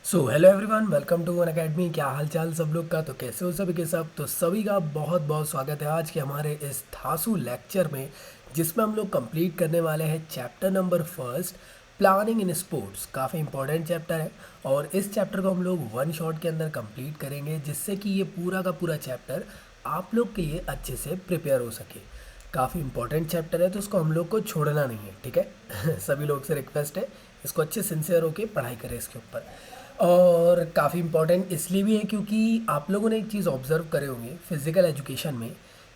So hello everyone, welcome to Unacademy. क्या हाल चाल सब लोग का? तो कैसे हो सभी के सब? तो सभी का बहुत बहुत स्वागत है आज के हमारे इस थासु लेक्चर में, जिसमें हम लोग कंप्लीट करने वाले हैं chapter number first, planning in sports. काफ़ी इंपॉर्टेंट चैप्टर है और इस चैप्टर को हम लोग वन शॉट के अंदर कंप्लीट करेंगे, जिससे कि ये पूरा का पूरा चैप्टर आप लोग के लिए अच्छे से प्रिपेयर हो सके। काफ़ी इंपॉर्टेंट चैप्टर है तो इसको हम लोग को छोड़ना नहीं है, ठीक है? सभी लोग से रिक्वेस्ट है, इसको अच्छे सिंसियर होके पढ़ाई करें इसके ऊपर। और काफ़ी इम्पॉर्टेंट इसलिए भी है क्योंकि आप लोगों ने एक चीज़ ऑब्ज़र्व करे होंगे फिज़िकल एजुकेशन में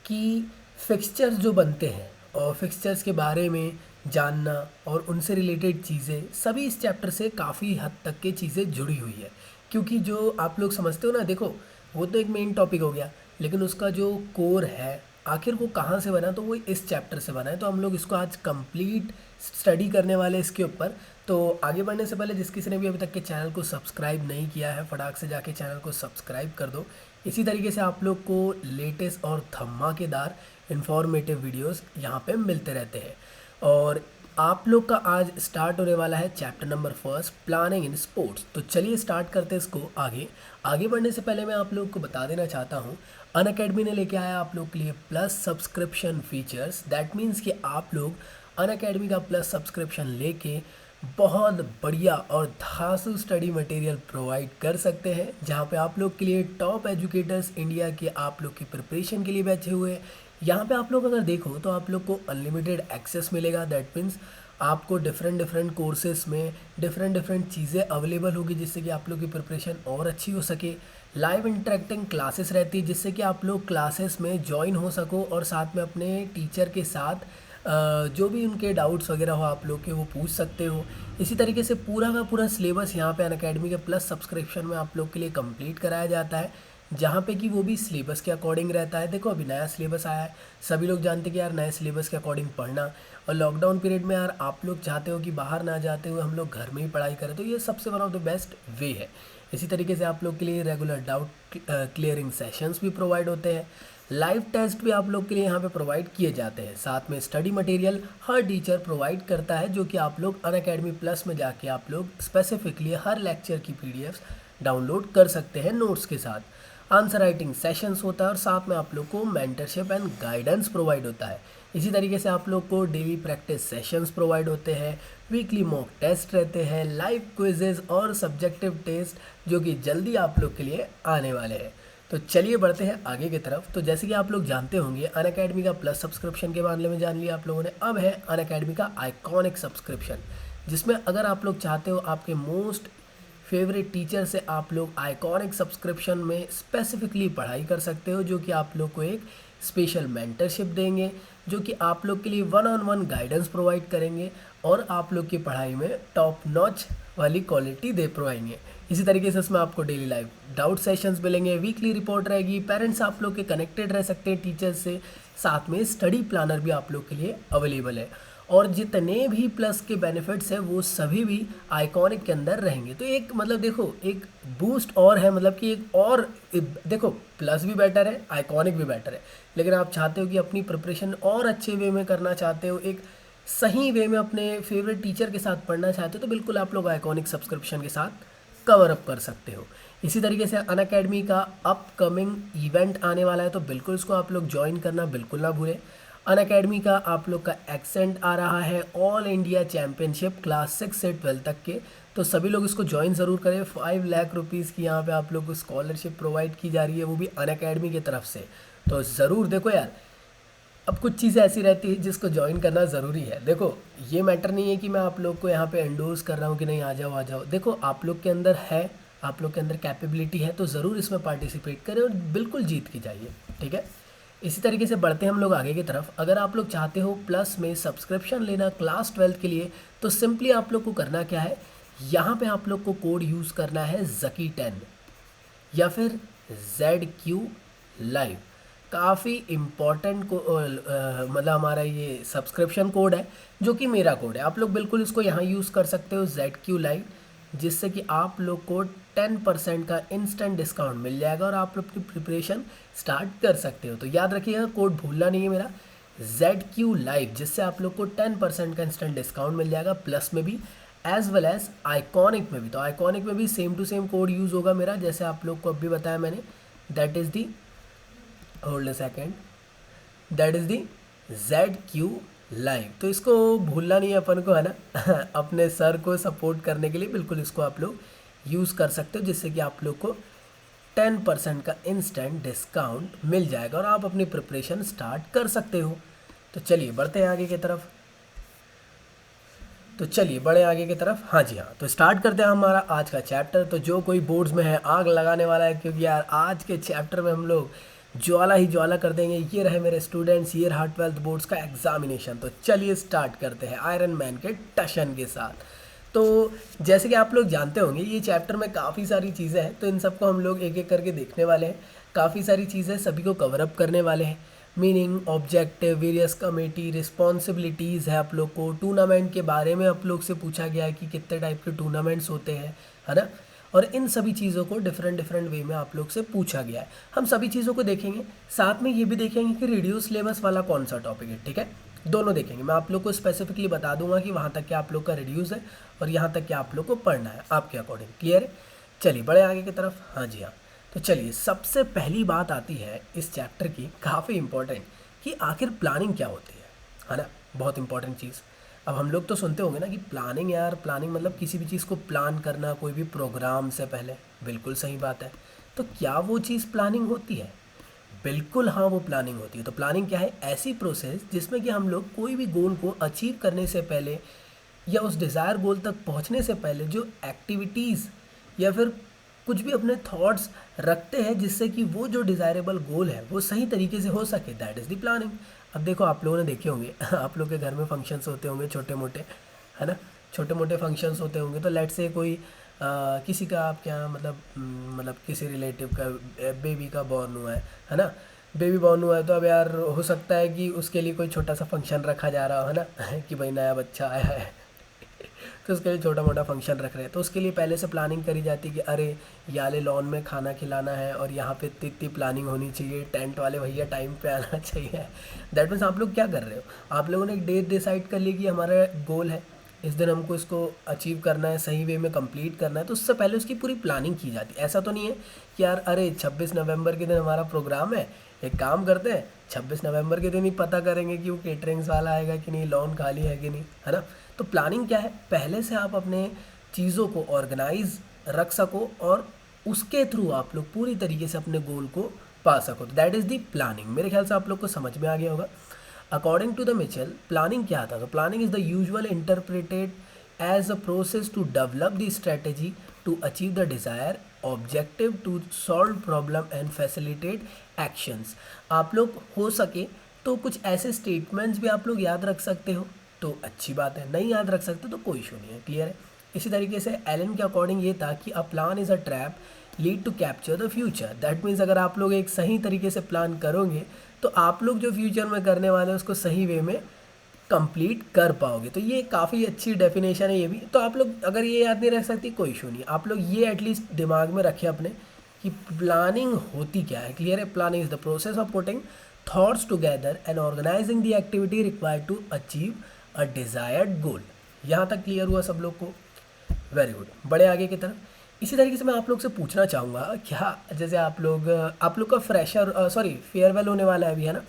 कि फिक्सचर्स जो बनते हैं और फिक्सचर्स के बारे में जानना और उनसे रिलेटेड चीज़ें सभी इस चैप्टर से काफ़ी हद तक के चीज़ें जुड़ी हुई है। क्योंकि जो आप लोग समझते हो ना, देखो वो तो एक मेन टॉपिक हो गया, लेकिन उसका जो कोर है आखिर वो कहाँ से बना, तो वो इस चैप्टर से बना है। तो हम लोग इसको आज कंप्लीट स्टडी करने वाले इसके ऊपर। तो आगे बढ़ने से पहले जिस किसी ने भी अभी तक के चैनल को सब्सक्राइब नहीं किया है, फटाक से जाके चैनल को सब्सक्राइब कर दो। इसी तरीके से आप लोग को लेटेस्ट और धमाकेदार इन्फॉर्मेटिव वीडियोस यहाँ पे मिलते रहते हैं। और आप लोग का आज स्टार्ट होने वाला है chapter number first, planning in sports. तो चलिए स्टार्ट करते हैं इसको। आगे बढ़ने से पहले मैं आप लोग को बता देना चाहता हूँ, अनअकैडमी ने लेके आया आप लोग के लिए plus subscription features. That means कि आप लोग अनअकैडमी का प्लस सब्सक्रिप्शन लेके बहुत बढ़िया और धांसू स्टडी मटेरियल प्रोवाइड कर सकते हैं, जहाँ पे आप लोग के लिए टॉप एजुकेटर्स इंडिया के आप लोग की प्रिपरेशन के लिए बैठे हुए हैं। यहाँ पे आप लोग अगर देखो तो आप लोग को अनलिमिटेड एक्सेस मिलेगा। दैट मीन्स आपको डिफरेंट डिफरेंट कोर्सेज में डिफरेंट डिफरेंट चीज़ें अवेलेबल होगी, जिससे कि आप लोग की प्रिपरेशन और अच्छी हो सके। लाइव इंटरेक्टिंग क्लासेस रहती है, जिससे कि आप लोग क्लासेस में ज्वाइन हो सको और साथ में अपने टीचर के साथ जो भी उनके डाउट्स वगैरह हो आप लोग के वो पूछ सकते हो। इसी तरीके से पूरा का पूरा सिलेबस यहाँ पे अनअकैडमी के प्लस सब्सक्रिप्शन में आप लोग के लिए कंप्लीट कराया जाता है, जहाँ पे कि वो भी सिलेबस के अकॉर्डिंग रहता है। देखो अभी नया सिलेबस आया है, सभी लोग जानते हैं कि यार नए सिलेबस के अकॉर्डिंग पढ़ना, और लॉकडाउन पीरियड में यार आप लोग चाहते हो कि बाहर ना जाते हुए हम लोग घर में ही पढ़ाई करें, तो ये सबसे one of the best way है। इसी तरीके से आप लोग के लिए रेगुलर डाउट क्लियरिंग सेशंस भी प्रोवाइड होते हैं। लाइव टेस्ट भी आप लोग के लिए यहाँ पे प्रोवाइड किए जाते हैं। साथ में स्टडी मटेरियल हर टीचर प्रोवाइड करता है, जो कि आप लोग अनअकैडमी प्लस में जाके आप लोग स्पेसिफिकली हर लेक्चर की पीडीएफ्स डाउनलोड कर सकते हैं नोट्स के साथ। आंसर राइटिंग सेशंस होता है और साथ में आप लोग को मेंटरशिप एंड गाइडेंस प्रोवाइड होता है। इसी तरीके से आप लोग को डेली प्रैक्टिस सेशंस प्रोवाइड होते हैं, वीकली मॉक टेस्ट रहते हैं, लाइव क्विजेज और सब्जेक्टिव टेस्ट जो कि जल्दी आप लोग के लिए आने वाले हैं। तो चलिए बढ़ते हैं आगे की तरफ। तो जैसे कि आप लोग जानते होंगे, अनअकैडमी का प्लस सब्सक्रिप्शन के मामले में जान लिया आप लोगों ने। अब है अनअकैडमी का आइकॉनिक सब्सक्रिप्शन, जिसमें अगर आप लोग चाहते हो आपके मोस्ट फेवरेट टीचर से आप लोग आइकॉनिक सब्सक्रिप्शन में स्पेसिफिकली पढ़ाई कर सकते हो, जो कि आप लोग को एक स्पेशल मेंटरशिप देंगे, जो कि आप लोग के लिए one on one guidance provide करेंगे और आप लोग की पढ़ाई में टॉप नॉच वाली क्वालिटी दे पाएंगे। इसी तरीके से इसमें आपको डेली लाइव डाउट सेशंस मिलेंगे, वीकली रिपोर्ट रहेगी, पेरेंट्स आप लोग के कनेक्टेड रह सकते हैं टीचर्स से, साथ में स्टडी प्लानर भी आप लोग के लिए अवेलेबल है। और जितने भी प्लस के बेनिफिट्स हैं वो सभी भी आइकॉनिक के अंदर रहेंगे। तो एक मतलब देखो एक बूस्ट और है, मतलब कि एक और देखो प्लस भी बेटर है, आइकॉनिक भी बेटर है, लेकिन आप चाहते हो कि अपनी प्रिपरेशन और अच्छे वे में करना चाहते हो, एक सही वे में अपने फेवरेट टीचर के साथ पढ़ना चाहते हो, तो बिल्कुल आप लोग आइकॉनिक सब्सक्रिप्शन के साथ कवर अप कर सकते हो। इसी तरीके से अनअकैडमी का अपकमिंग इवेंट आने वाला है, तो बिल्कुल इसको आप लोग ज्वाइन करना बिल्कुल ना भूलें। अनअकैडमी का आप लोग का एक्सेंट आ रहा है ऑल इंडिया चैम्पियनशिप क्लास 6 से 12 तक के, तो सभी लोग इसको ज्वाइन ज़रूर करें। 5 लाख रुपीज़ की यहाँ पे आप लोग को स्कॉलरशिप प्रोवाइड की जा रही है, वो भी अनअकैडमी की तरफ से। तो ज़रूर देखो यार, अब कुछ चीज़ें ऐसी रहती है जिसको ज्वाइन करना ज़रूरी है। देखो ये मैटर नहीं है कि मैं आप लोग को यहाँ पे एंडोर्स कर रहा हूँ कि नहीं आ जाओ आ जाओ। देखो आप लोग के अंदर है, आप लोग के अंदर कैपेबिलिटी है, तो ज़रूर इसमें पार्टिसिपेट करें और बिल्कुल जीत के जाइए, ठीक है। इसी तरीके से बढ़ते हैं हम लोग आगे की तरफ। अगर आप लोग चाहते हो प्लस में सब्सक्रिप्शन लेना क्लास 12 के लिए, तो सिंपली आप लोग को करना क्या है, यहाँ पे आप लोग को कोड यूज़ करना है ZKI10 या फिर ZQ लाइव। काफ़ी इम्पॉर्टेंट को मतलब हमारा ये सब्सक्रिप्शन कोड है, जो कि मेरा कोड है। आप लोग बिल्कुल इसको यहाँ यूज़ कर सकते हो ZQ लाइव, जिससे कि आप लोग को 10% का इंस्टेंट डिस्काउंट मिल जाएगा और आप अपनी प्रिपरेशन स्टार्ट कर सकते हो। तो याद रखिएगा, कोड भूलना नहीं है मेरा, ZQ लाइव, जिससे आप लोग को 10% का इंस्टेंट डिस्काउंट मिल जाएगा, प्लस में भी एज वेल एज आइकॉनिक में भी। तो आइकॉनिक में भी same to same code use होगा मेरा, जैसे आप लोग को अभी बताया मैंने, that is the, hold a second, that is the ZQ live. तो इसको भूलना नहीं है अपन को, है ना अपने सर को सपोर्ट करने के लिए बिल्कुल इसको आप लोग यूज़ कर सकते हो, जिससे कि आप लोग को 10% का इंस्टेंट डिस्काउंट मिल जाएगा और आप अपनी प्रिपरेशन स्टार्ट कर सकते हो। तो चलिए बढ़ते हैं आगे की तरफ। तो चलिए बड़े आगे की तरफ। हाँ जी हाँ, तो स्टार्ट करते हैं हमारा आज का चैप्टर। तो जो कोई बोर्ड्स में है आग लगाने वाला है, क्योंकि यार आज के चैप्टर में हम लोग ज्वाला ही ज्वाला कर देंगे। ये रहे मेरे स्टूडेंट्स, ये रहा 12th बोर्ड्स का एग्जामिनेशन। तो चलिए स्टार्ट करते हैं आयरन मैन के टशन के साथ। तो जैसे कि आप लोग जानते होंगे ये चैप्टर में काफ़ी सारी चीज़ें हैं, तो इन सबको हम लोग एक एक करके देखने वाले हैं। काफ़ी सारी चीज़ें सभी को कवर अप करने वाले हैं। Meaning, objective, various committee, responsibilities है आप लोग को। टूर्नामेंट के बारे में आप लोग से पूछा गया है कि कितने टाइप के टूर्नामेंट्स होते हैं, है ना। और इन सभी चीज़ों को डिफरेंट डिफरेंट वे में आप लोग से पूछा गया है। हम सभी चीज़ों को देखेंगे, साथ में ये भी देखेंगे कि रिड्यूस सिलेबस वाला कौन सा टॉपिक है, ठीक है। दोनों देखेंगे। मैं आप लोग को स्पेसिफिकली बता दूंगा कि वहाँ तक क्या आप लोग का रिड्यूस है और यहाँ तक क्या आप लोग को पढ़ना है आपके अकॉर्डिंग। क्लियर है। चलिए बड़े आगे की तरफ। हाँ जी हाँ, तो चलिए सबसे पहली बात आती है इस चैप्टर की, काफ़ी इंपॉर्टेंट, कि आखिर प्लानिंग क्या होती है ना। बहुत इंपॉर्टेंट चीज़। अब हम लोग तो सुनते होंगे ना कि प्लानिंग, यार प्लानिंग मतलब किसी भी चीज़ को प्लान करना, कोई भी प्रोग्राम से पहले। बिल्कुल सही बात है। तो क्या वो चीज़ प्लानिंग होती है? बिल्कुल हाँ, वो प्लानिंग होती है। तो प्लानिंग क्या है? ऐसी प्रोसेस जिसमें कि हम लोग कोई भी गोल को अचीव करने से पहले या उस डिज़ायर गोल तक पहुंचने से पहले जो एक्टिविटीज़ या फिर कुछ भी अपने थॉट्स रखते हैं, जिससे कि वो जो डिज़ायरेबल गोल है वो सही तरीके से हो सके, दैट इज़ द प्लानिंग। अब देखो आप लोगों ने देखे होंगे आप लोग के घर में फंक्शंस होते होंगे छोटे मोटे, है ना। छोटे मोटे फंक्शंस होते होंगे, तो लेट से कोई किसी का आप क्या मतलब किसी रिलेटिव का बेबी का बॉर्न हुआ है ना। बेबी बॉर्न हुआ है, तो अब यार हो सकता है कि उसके लिए कोई छोटा सा फंक्शन रखा जा रहा हो, है ना कि भाई नया बच्चा आया है तो उसके लिए छोटा मोटा फंक्शन रख रहे हैं। तो उसके लिए पहले से प्लानिंग करी जाती है कि अरे याले लॉन में खाना खिलाना है और यहाँ पे इतनी इतनी प्लानिंग होनी चाहिए, टेंट वाले भैया टाइम पे आना चाहिए। दैट मीन्स आप लोग क्या कर रहे हो, आप लोगों ने एक डेट डिसाइड कर ली कि हमारा गोल है, इस दिन हमको इसको अचीव करना है, सही वे में कंप्लीट करना है। तो उससे पहले उसकी पूरी प्लानिंग की जाती है। ऐसा तो नहीं है कि यार अरे 26 नवंबर के दिन हमारा प्रोग्राम है, एक काम करते हैं 26 नवंबर के दिन ही पता करेंगे कि वो केटरिंग्स वाला आएगा कि नहीं, लॉन खाली है कि नहीं, है ना। तो प्लानिंग क्या है? पहले से आप अपने चीज़ों को ऑर्गेनाइज रख सको और उसके थ्रू आप लोग पूरी तरीके से अपने गोल को पा सको। तो दैट इज़ दी प्लानिंग। मेरे ख्याल से आप लोग को समझ में आ गया होगा। According to the Mitchell, planning क्या था? तो planning is the usual interpreted as a process to develop the strategy to achieve the desire objective to solve problem and facilitate actions. आप लोग हो सके तो कुछ ऐसे स्टेटमेंट्स भी आप लोग याद रख सकते हो, तो अच्छी बात है। नहीं याद रख सकते तो कोई इशू नहीं है। क्लियर है। इसी तरीके से एलन के अकॉर्डिंग ये था कि a plan is a trap lead to capture the future. That means अगर आप लोग एक सही तरीके से प्लान करोगे तो आप लोग जो फ्यूचर में करने वाले हैं उसको सही वे में कंप्लीट कर पाओगे। तो ये काफ़ी अच्छी डेफिनेशन है ये भी। तो आप लोग अगर ये याद नहीं रख सकती कोई इशू नहीं, आप लोग ये एटलीस्ट दिमाग में रखें अपने कि प्लानिंग होती क्या है। क्लियर है। Planning is the process of putting thoughts together and organizing the activity required to achieve a desired goal. यहाँ तक क्लियर हुआ सब लोग को? Very good. बड़े आगे की तरफ। इसी तरीके से मैं आप लोग से पूछना चाहूँगा, क्या जैसे आप लोग का फ्रेशर सॉरी फेयरवेल होने वाला है अभी, है ना।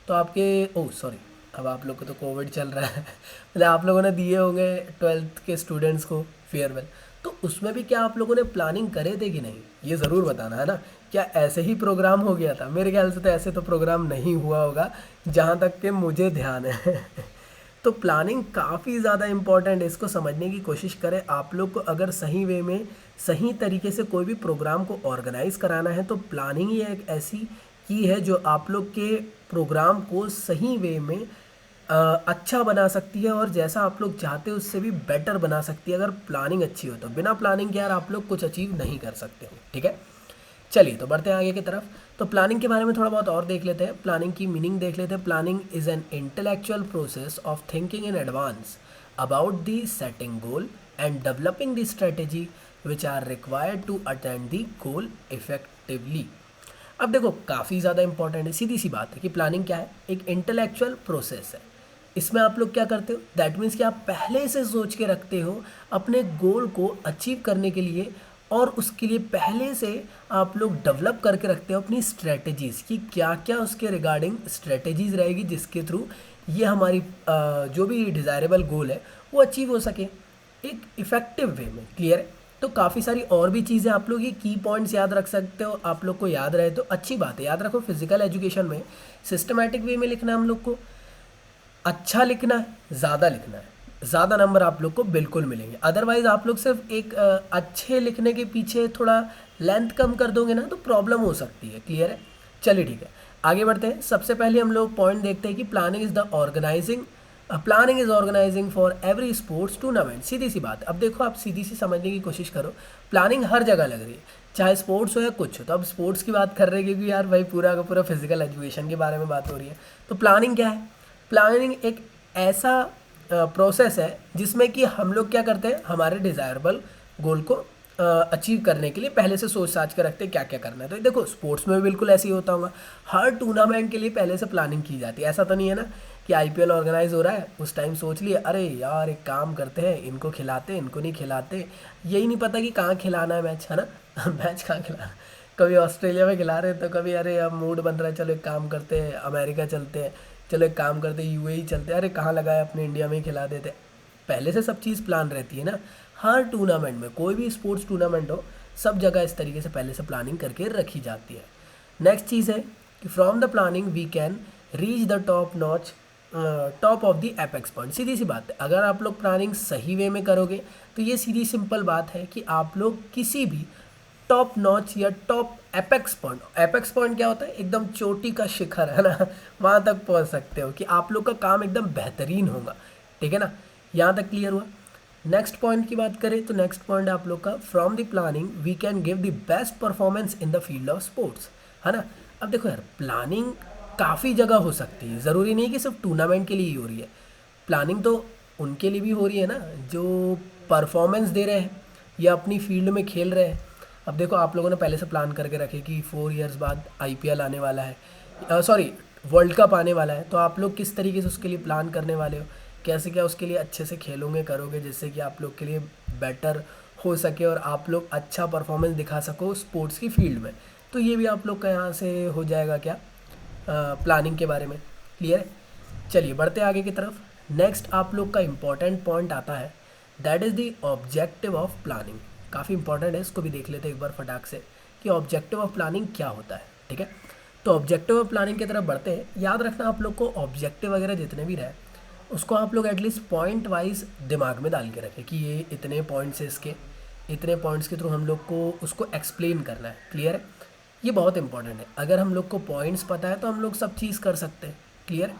तो आपके ओह सॉरी, अब आप लोग को तो कोविड चल रहा है मतलब आप लोगों ने दिए होंगे 12th के स्टूडेंट्स को फेयरवेल। तो उसमें भी क्या आप लोगों ने प्लानिंग करे थे कि नहीं, ये ज़रूर बताना, है ना। क्या ऐसे ही प्रोग्राम हो गया था? मेरे ख्याल से तो ऐसे तो प्रोग्राम नहीं हुआ होगा जहाँ तक कि मुझे ध्यान है तो प्लानिंग काफ़ी ज़्यादा इम्पॉर्टेंट है। इसको समझने की कोशिश करें। आप लोग को अगर सही वे में सही तरीके से कोई भी प्रोग्राम को ऑर्गेनाइज कराना है तो प्लानिंग ही एक ऐसी की है जो आप लोग के प्रोग्राम को सही वे में अच्छा बना सकती है और जैसा आप लोग चाहते हो उससे भी बेटर बना सकती है। अगर प्लानिंग अच्छी हो तो बिना प्लानिंग के यार आप लोग कुछ अचीव नहीं कर सकते हो। ठीक है। चलिए तो बढ़ते हैं आगे की तरफ। तो प्लानिंग के बारे में थोड़ा बहुत और देख लेते हैं। प्लानिंग की मीनिंग देख लेते हैं। Planning is an intellectual process of thinking in advance about the setting goal and developing the strategy which are required to attend the goal effectively. अब देखो काफ़ी ज़्यादा इंपॉर्टेंट है, सीधी सी बात है कि प्लानिंग क्या है, एक इंटेलेक्चुअल प्रोसेस है इसमें आप लोग क्या करते हो, दैट मीन्स कि आप पहले से सोच के रखते हो अपने गोल को अचीव करने के लिए, और उसके लिए पहले से आप लोग डेवलप करके रखते हो अपनी स्ट्रेटजीज़ कि क्या क्या उसके रिगार्डिंग स्ट्रेटजीज़ रहेगी जिसके थ्रू ये हमारी जो भी डिज़ायरेबल गोल है वो अचीव हो सके एक इफ़ेक्टिव वे में। क्लियर है? तो काफ़ी सारी और भी चीज़ें आप लोग ये की पॉइंट्स याद रख सकते हो, आप लोग को याद रहे तो अच्छी बात है। याद रखो, फिजिकल एजुकेशन में सिस्टमैटिक वे में लिखना है हम लोग को, अच्छा लिखना है, ज़्यादा लिखना है, ज़्यादा नंबर आप लोग को बिल्कुल मिलेंगे। अदरवाइज़ आप लोग सिर्फ एक अच्छे लिखने के पीछे थोड़ा लेंथ कम कर दोगे ना तो प्रॉब्लम हो सकती है। क्लियर है? चलिए ठीक है, आगे बढ़ते हैं। सबसे पहले हम लोग पॉइंट देखते हैं कि planning is organizing for every sports tournament. सीधी सी बात है। अब देखो, आप सीधी सी समझने की कोशिश करो, प्लानिंग हर जगह लग रही है, चाहे स्पोर्ट्स हो या कुछ हो। तो अब स्पोर्ट्स की बात कर रहे हैं क्योंकि यार भाई पूरा का पूरा फिजिकल एजुकेशन के बारे में बात हो रही है। तो प्लानिंग क्या है? प्लानिंग एक ऐसा प्रोसेस है जिसमें कि हम लोग क्या करते हैं, हमारे डिज़ायरेबल गोल को अचीव करने के लिए पहले से सोच साच के रखते हैं क्या क्या करना है। तो देखो, स्पोर्ट्स में भी बिल्कुल ऐसे ही होता होगा, हर टूर्नामेंट के लिए पहले से प्लानिंग की जाती है। ऐसा तो नहीं है ना कि आईपीएल ऑर्गेनाइज हो रहा है उस टाइम सोच लिए अरे यार एक काम करते हैं, इनको खिलाते इनको नहीं खिलाते, यही नहीं पता कि कहाँ खिलाना है मैच, है ना मैच कहाँ खिलाना, कभी ऑस्ट्रेलिया में खिला रहे हैं तो कभी अरे अब मूड बन रहा है चलो एक काम करते हैं अमेरिका चलते हैं, चलो एक काम करते हैं यूएई चलते हैं, अरे कहाँ लगा है अपने इंडिया में ही खिला देते। पहले से सब चीज़ प्लान रहती है ना। हर टूर्नामेंट में, कोई भी स्पोर्ट्स टूर्नामेंट हो, सब जगह इस तरीके से पहले से प्लानिंग करके रखी जाती है। नेक्स्ट चीज़ है कि from the planning we can reach the top of the apex point. सीधी सी बात है, अगर आप लोग प्लानिंग सही वे में करोगे तो ये सीधी सिंपल बात है कि आप लोग किसी भी टॉप नॉच या टॉप एपेक्स पॉइंट क्या होता है, एकदम चोटी का शिखर, है ना, वहाँ तक पहुँच सकते हो कि आप लोग का काम एकदम बेहतरीन होगा। ठीक है ना? यहाँ तक क्लियर हुआ। नेक्स्ट पॉइंट की बात करें तो नेक्स्ट पॉइंट आप लोग का, from the planning we can give the best performance in the field of sports. है ना? अब देखो यार, प्लानिंग काफ़ी जगह हो सकती है, ज़रूरी नहीं कि सिर्फ टूर्नामेंट के लिए ही हो रही है। प्लानिंग तो उनके लिए भी हो रही है ना जो परफॉर्मेंस दे रहे हैं या अपनी फील्ड में खेल रहे हैं। अब देखो, आप लोगों ने पहले से प्लान करके रखे कि 4 इयर्स बाद आईपीएल आने वाला है, सॉरी वर्ल्ड कप आने वाला है, तो आप लोग किस तरीके से उसके लिए प्लान करने वाले हो, कैसे क्या उसके लिए अच्छे से खेलोगे करोगे जिससे कि आप लोग के लिए बेटर हो सके और आप लोग अच्छा परफॉर्मेंस दिखा सको स्पोर्ट्स की फील्ड में। तो ये भी आप लोग का यहाँ से हो जाएगा क्या, प्लानिंग के बारे में। क्लियर है? चलिए बढ़ते आगे की तरफ। नेक्स्ट आप लोग का इम्पॉर्टेंट पॉइंट आता है, that is the objective of planning. काफ़ी इंपॉर्टेंट है, इसको भी देख लेते हैं एक बार फटाक से कि ऑब्जेक्टिव ऑफ प्लानिंग क्या होता है। ठीक है? तो ऑब्जेक्टिव ऑफ प्लानिंग की तरफ बढ़ते हैं। याद रखना आप लोग को, ऑब्जेक्टिव वगैरह जितने भी रहे उसको आप लोग एटलीस्ट पॉइंट वाइज दिमाग में डाल के रखें कि ये इतने पॉइंट्स है, इसके इतने पॉइंट्स के थ्रू हम लोग को उसको एक्सप्लेन करना है। क्लियर है? ये बहुत इंपॉर्टेंट है। अगर हम लोग को पॉइंट्स पता है तो हम लोग सब चीज़ कर सकते हैं। क्लियर?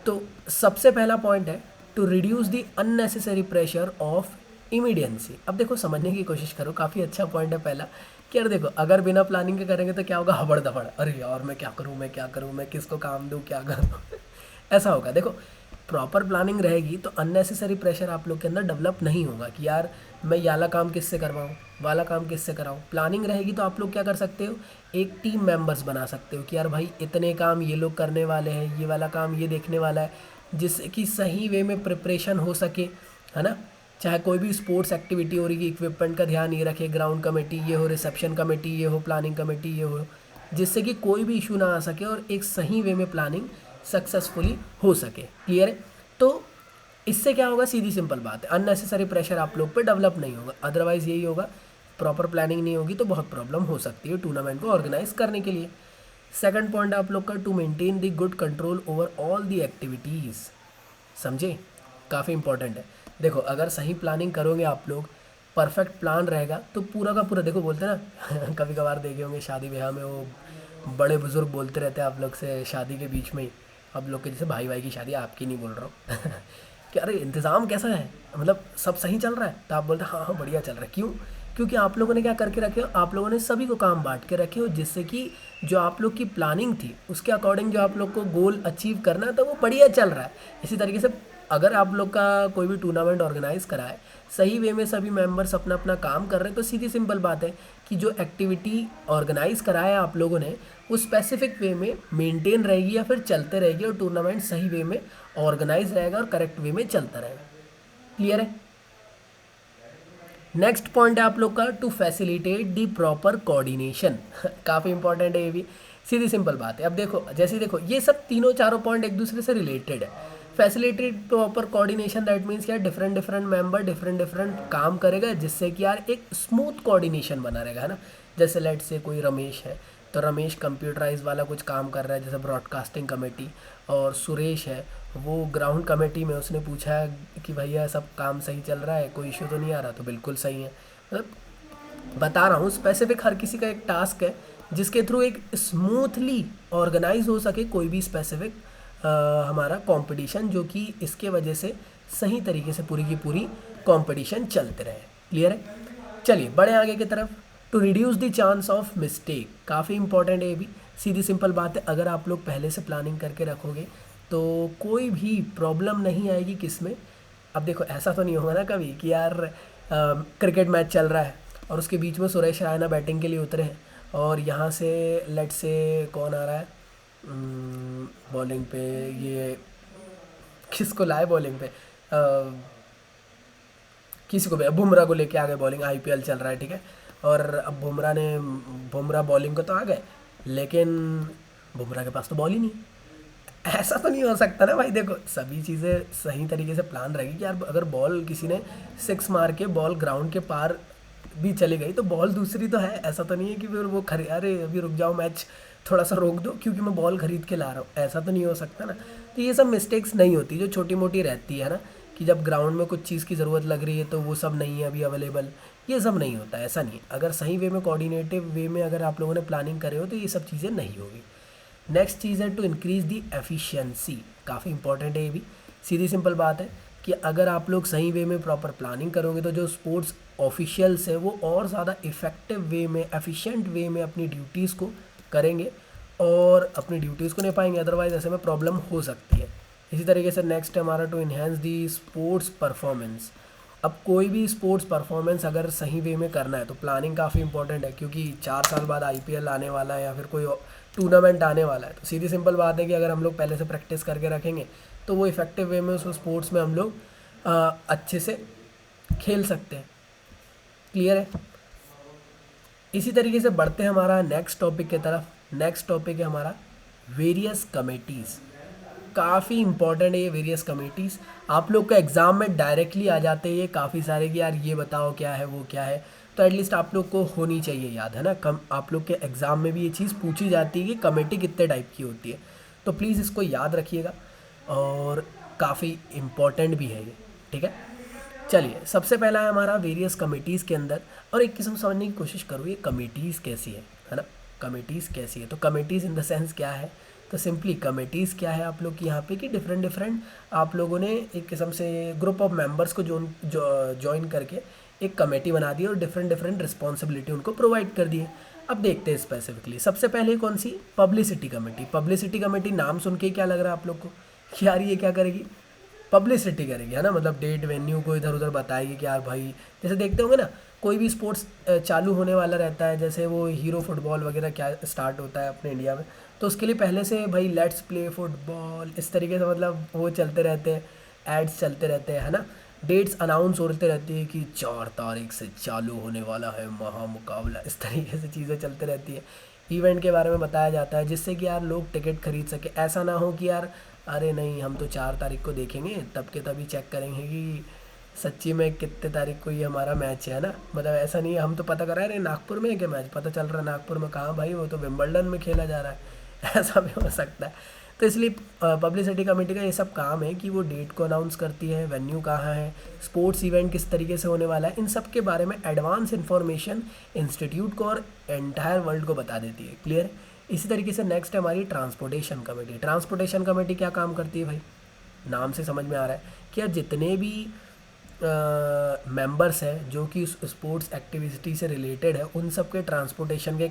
तो सबसे पहला पॉइंट है to reduce the unnecessary pressure of immediacy. अब देखो, समझने की कोशिश करो, काफ़ी अच्छा पॉइंट है पहला कि यार देखो, अगर बिना प्लानिंग के करेंगे तो क्या होगा, हबड़ दबड़, अरे यार मैं क्या करूँ, मैं किसको काम दूँ, क्या करूँ ऐसा होगा। देखो, प्रॉपर प्लानिंग रहेगी तो अननेसेसरी प्रेशर आप लोग के अंदर डेवलप नहीं होगा कि यार मैं ये वाला काम किससे करवाऊँ, वाला काम किससे कराऊँ। प्लानिंग रहेगी तो आप लोग क्या कर सकते हो, एक टीम मेंबर्स बना सकते हो कि यार भाई इतने काम ये लोग करने वाले हैं, ये वाला काम ये देखने वाला है, जिससे कि सही वे में प्रिपरेशन हो सके। है ना? चाहे कोई भी स्पोर्ट्स एक्टिविटी हो रही है, इक्विपमेंट का ध्यान ये रखे, ग्राउंड कमेटी ये हो, रिसेप्शन कमेटी ये हो, प्लानिंग कमेटी ये हो, जिससे कि कोई भी इशू ना आ सके और एक सही वे में प्लानिंग सक्सेसफुली हो सके। क्लियर है? तो इससे क्या होगा, सीधी सिंपल बात है, अननेसेसरी प्रेशर आप लोग पे डेवलप नहीं होगा। अदरवाइज़ यही होगा, प्रॉपर प्लानिंग नहीं होगी तो बहुत प्रॉब्लम हो सकती है टूर्नामेंट को ऑर्गेनाइज करने के लिए। सेकंड पॉइंट आप लोग का, to maintain the good control over all the activities. समझे? काफ़ी इंपॉर्टेंट है। देखो, अगर सही प्लानिंग करोगे आप लोग, परफेक्ट प्लान रहेगा तो पूरा का पूरा, देखो बोलते हैं ना कभी कभार देखे होंगे शादी ब्याह में वो बड़े बुजुर्ग बोलते रहते हैं आप लोग से शादी के बीच में ही, आप लोग के जैसे भाई भाई की शादी, आपकी नहीं बोल रहा हूँ कि अरे इंतज़ाम कैसा है, मतलब सब सही चल रहा है, तो आप बोलते हैं हाँ हाँ बढ़िया चल रहा है। क्यों? क्योंकि आप लोगों ने क्या करके रखे हो, आप लोगों ने सभी को काम बांट के रखे हो, जिससे कि जो आप लोग की प्लानिंग थी उसके अकॉर्डिंग जो आप लोग को गोल अचीव करना है तो वो बढ़िया चल रहा है। इसी तरीके से अगर आप लोग का कोई भी टूर्नामेंट ऑर्गेनाइज करा है, सही वे में सभी मेंबर्स अपना अपना काम कर रहे हैं, तो सीधी सिंपल बात है कि जो एक्टिविटी ऑर्गेनाइज कराया आप लोगों ने वो स्पेसिफिक वे में मेंटेन रहेगी या फिर चलते रहेगी, और टूर्नामेंट सही वे में ऑर्गेनाइज रहेगा और करेक्ट वे में चलता रहेगा। क्लियर है? नेक्स्ट पॉइंट है आप लोग का to facilitate the proper coordination. काफ़ी इंपॉर्टेंट है ये भी। सीधी सिंपल बात है। अब देखो, जैसे देखो ये सब तीनों चारों पॉइंट एक दूसरे से रिलेटेड है। Facilitate proper coordination, that means यार different different member different different काम करेगा, जिससे कि यार एक स्मूथ कोऑर्डिनेशन बना रहेगा, है ना। जैसे लेट से कोई रमेश है, तो रमेश कंप्यूटराइज वाला कुछ काम कर रहा है, जैसे ब्रॉडकास्टिंग कमेटी। और सुरेश है, वो ग्राउंड कमेटी में, उसने पूछा है कि भैया सब काम सही चल रहा है, कोई इशू तो नहीं आ रहा, तो बिल्कुल सही है। मतलब बता रहा हूँ, स्पेसिफिक हर किसी का एक टास्क है जिसके थ्रू एक स्मूथली ऑर्गेनाइज हो सके कोई भी स्पेसिफिक हमारा कंपटीशन, जो कि इसके वजह से सही तरीके से पूरी की पूरी कंपटीशन चलते रहे। क्लियर है? चलिए बढ़े आगे की तरफ। To reduce the chance of mistake, काफ़ी इंपॉर्टेंट है ये भी। सीधी सिंपल बात है, अगर आप लोग पहले से प्लानिंग करके रखोगे तो कोई भी प्रॉब्लम नहीं आएगी किस में। अब देखो, ऐसा तो नहीं होगा ना कभी कि यार क्रिकेट मैच चल रहा है और उसके बीच में सुरेश रैना बैटिंग के लिए उतरे हैं, और यहाँ से लेट से कौन आ रहा है बॉलिंग पे, ये किसको लाए बॉलिंग पे, किसी को भी, बुमराह को लेके आ गए बॉलिंग, आईपीएल चल रहा है, ठीक है। और अब बुमराह बॉलिंग को तो आ गए, लेकिन बुमराह के पास तो बॉल ही नहीं है। ऐसा तो नहीं हो सकता ना भाई। देखो, सभी चीज़ें सही तरीके से प्लान रहेगी कि यार अगर बॉल किसी ने सिक्स मार के बॉल ग्राउंड के पार भी चली गई तो बॉल दूसरी तो है। ऐसा तो नहीं है कि फिर वो अरे अभी रुक जाओ, मैच थोड़ा सा रोक दो क्योंकि मैं बॉल खरीद के ला रहा हूँ, ऐसा तो नहीं हो सकता ना। तो ये सब मिस्टेक्स नहीं होती जो छोटी मोटी रहती है ना, कि जब ग्राउंड में कुछ चीज़ की ज़रूरत लग रही है तो वो सब नहीं है अभी अवेलेबल, ये सब नहीं होता, ऐसा नहीं। अगर सही वे में कोऑर्डिनेटिव वे में अगर आप लोगों ने प्लानिंग करे हो तो ये सब चीज़ें नहीं होगी। नेक्स्ट चीज़ है टू इंक्रीज़ दी एफिशिएंसी, काफ़ी इंपॉर्टेंट है ये भी। सीधी सिंपल बात है कि अगर आप लोग सही वे में प्रॉपर प्लानिंग करोगे तो जो स्पोर्ट्स ऑफिशियल्स है वो और ज़्यादा इफ़ेक्टिव वे में, एफिशिएंट वे में अपनी ड्यूटीज़ को करेंगे और अपनी ड्यूटीज़ को नहीं पाएंगे, अदरवाइज ऐसे में प्रॉब्लम हो सकती है। इसी तरीके से नेक्स्ट है हमारा to enhance the sports performance. अब कोई भी स्पोर्ट्स परफॉर्मेंस अगर सही वे में करना है तो प्लानिंग काफ़ी इंपॉर्टेंट है, क्योंकि 4 साल बाद आईपीएल आने वाला है या फिर कोई टूर्नामेंट आने वाला है। तो सीधी सिंपल बात है कि अगर हम लोग पहले से प्रैक्टिस करके रखेंगे तो वो इफ़ेक्टिव वे में उस स्पोर्ट्स में हम लोग अच्छे से खेल सकते हैं। क्लियर है? इसी तरीके से बढ़ते हैं हमारा नेक्स्ट टॉपिक की तरफ। नेक्स्ट टॉपिक है हमारा वेरियस कमेटीज़। काफ़ी इंपॉर्टेंट है ये वेरियस कमेटीज़। आप लोग का एग्ज़ाम में डायरेक्टली आ जाते हैं ये काफ़ी सारे कि यार ये बताओ क्या है वो क्या है, तो एटलीस्ट आप लोग को होनी चाहिए याद, है ना। कम आप लोग के एग्ज़ाम में भी ये चीज़ पूछी जाती है कि कमेटी कितने टाइप की होती है, तो प्लीज़ इसको याद रखिएगा और काफ़ी इम्पॉर्टेंट भी है ये, ठीक है। चलिए, सबसे पहला है हमारा वेरियस कमेटीज़ के अंदर, और एक किस्म समझने की कोशिश करो ये कमेटीज़ कैसी है ना। कमेटीज़ कैसी है, तो कमेटीज़ इन द सेंस क्या है, तो सिंपली कमेटीज़ क्या है आप लोग की यहाँ पे कि डिफरेंट डिफरेंट आप लोगों ने एक किस्म से ग्रुप ऑफ मेंबर्स को ज्वाइन करके एक कमेटी बना दी और डिफरेंट डिफरेंट रिस्पॉन्सिबिलिटी उनको प्रोवाइड कर दिए। अब देखते हैं स्पेसिफिकली, सबसे पहले कौन सी, पब्लिसिटी कमेटी। पब्लिसिटी कमेटी नाम सुन के क्या लग रहा है आप लोग को कि यार ये क्या करेगी, पब्लिसिटी करेगी, है ना। मतलब डेट वेन्यू को इधर उधर बताएगी कि यार भाई, जैसे देखते होंगे ना कोई भी स्पोर्ट्स चालू होने वाला रहता है, जैसे वो हीरो फुटबॉल वगैरह क्या स्टार्ट होता है अपने इंडिया में, तो उसके लिए पहले से भाई लेट्स प्ले फुटबॉल इस तरीके से मतलब वो चलते रहते हैं, एड्स चलते रहते हैं, है ना। डेट्स अनाउंस होते रहती है कि 4 तारीख से चालू होने वाला है महामुकाबला, इस तरीके से चीज़ें चलते रहती है। इवेंट के बारे में बताया जाता है जिससे कि यार लोग टिकट खरीद सके। ऐसा ना हो कि यार अरे नहीं हम तो 4 तारीख को देखेंगे, तब के तभी चेक करेंगे कि सच्ची में कितने तारीख को ये हमारा मैच है ना। मतलब ऐसा नहीं है, हम तो पता करा रहे नागपुर में है क्या मैच, पता चल रहा है नागपुर में, कहाँ भाई वो तो विंबलडन में खेला जा रहा है। ऐसा भी हो सकता है। तो इसलिए पब्लिसिटी कमेटी का ये सब काम है कि वो डेट को अनाउंस करती है, वेन्यू कहाँ है, स्पोर्ट्स इवेंट किस तरीके से होने वाला है, इन सब के बारे में एडवांस इन्फॉर्मेशन इंस्टीट्यूट को और एंटायर वर्ल्ड को बता देती है। क्लियर? इसी तरीके से नेक्स्ट है हमारी ट्रांसपोर्टेशन कमेटी। ट्रांसपोर्टेशन कमेटी क्या काम करती है भाई, नाम से समझ में आ रहा है कि यार जितने भी मेंबर्स हैं जो कि स्पोर्ट्स एक्टिविटी से रिलेटेड है, उन सब के ट्रांसपोर्टेशन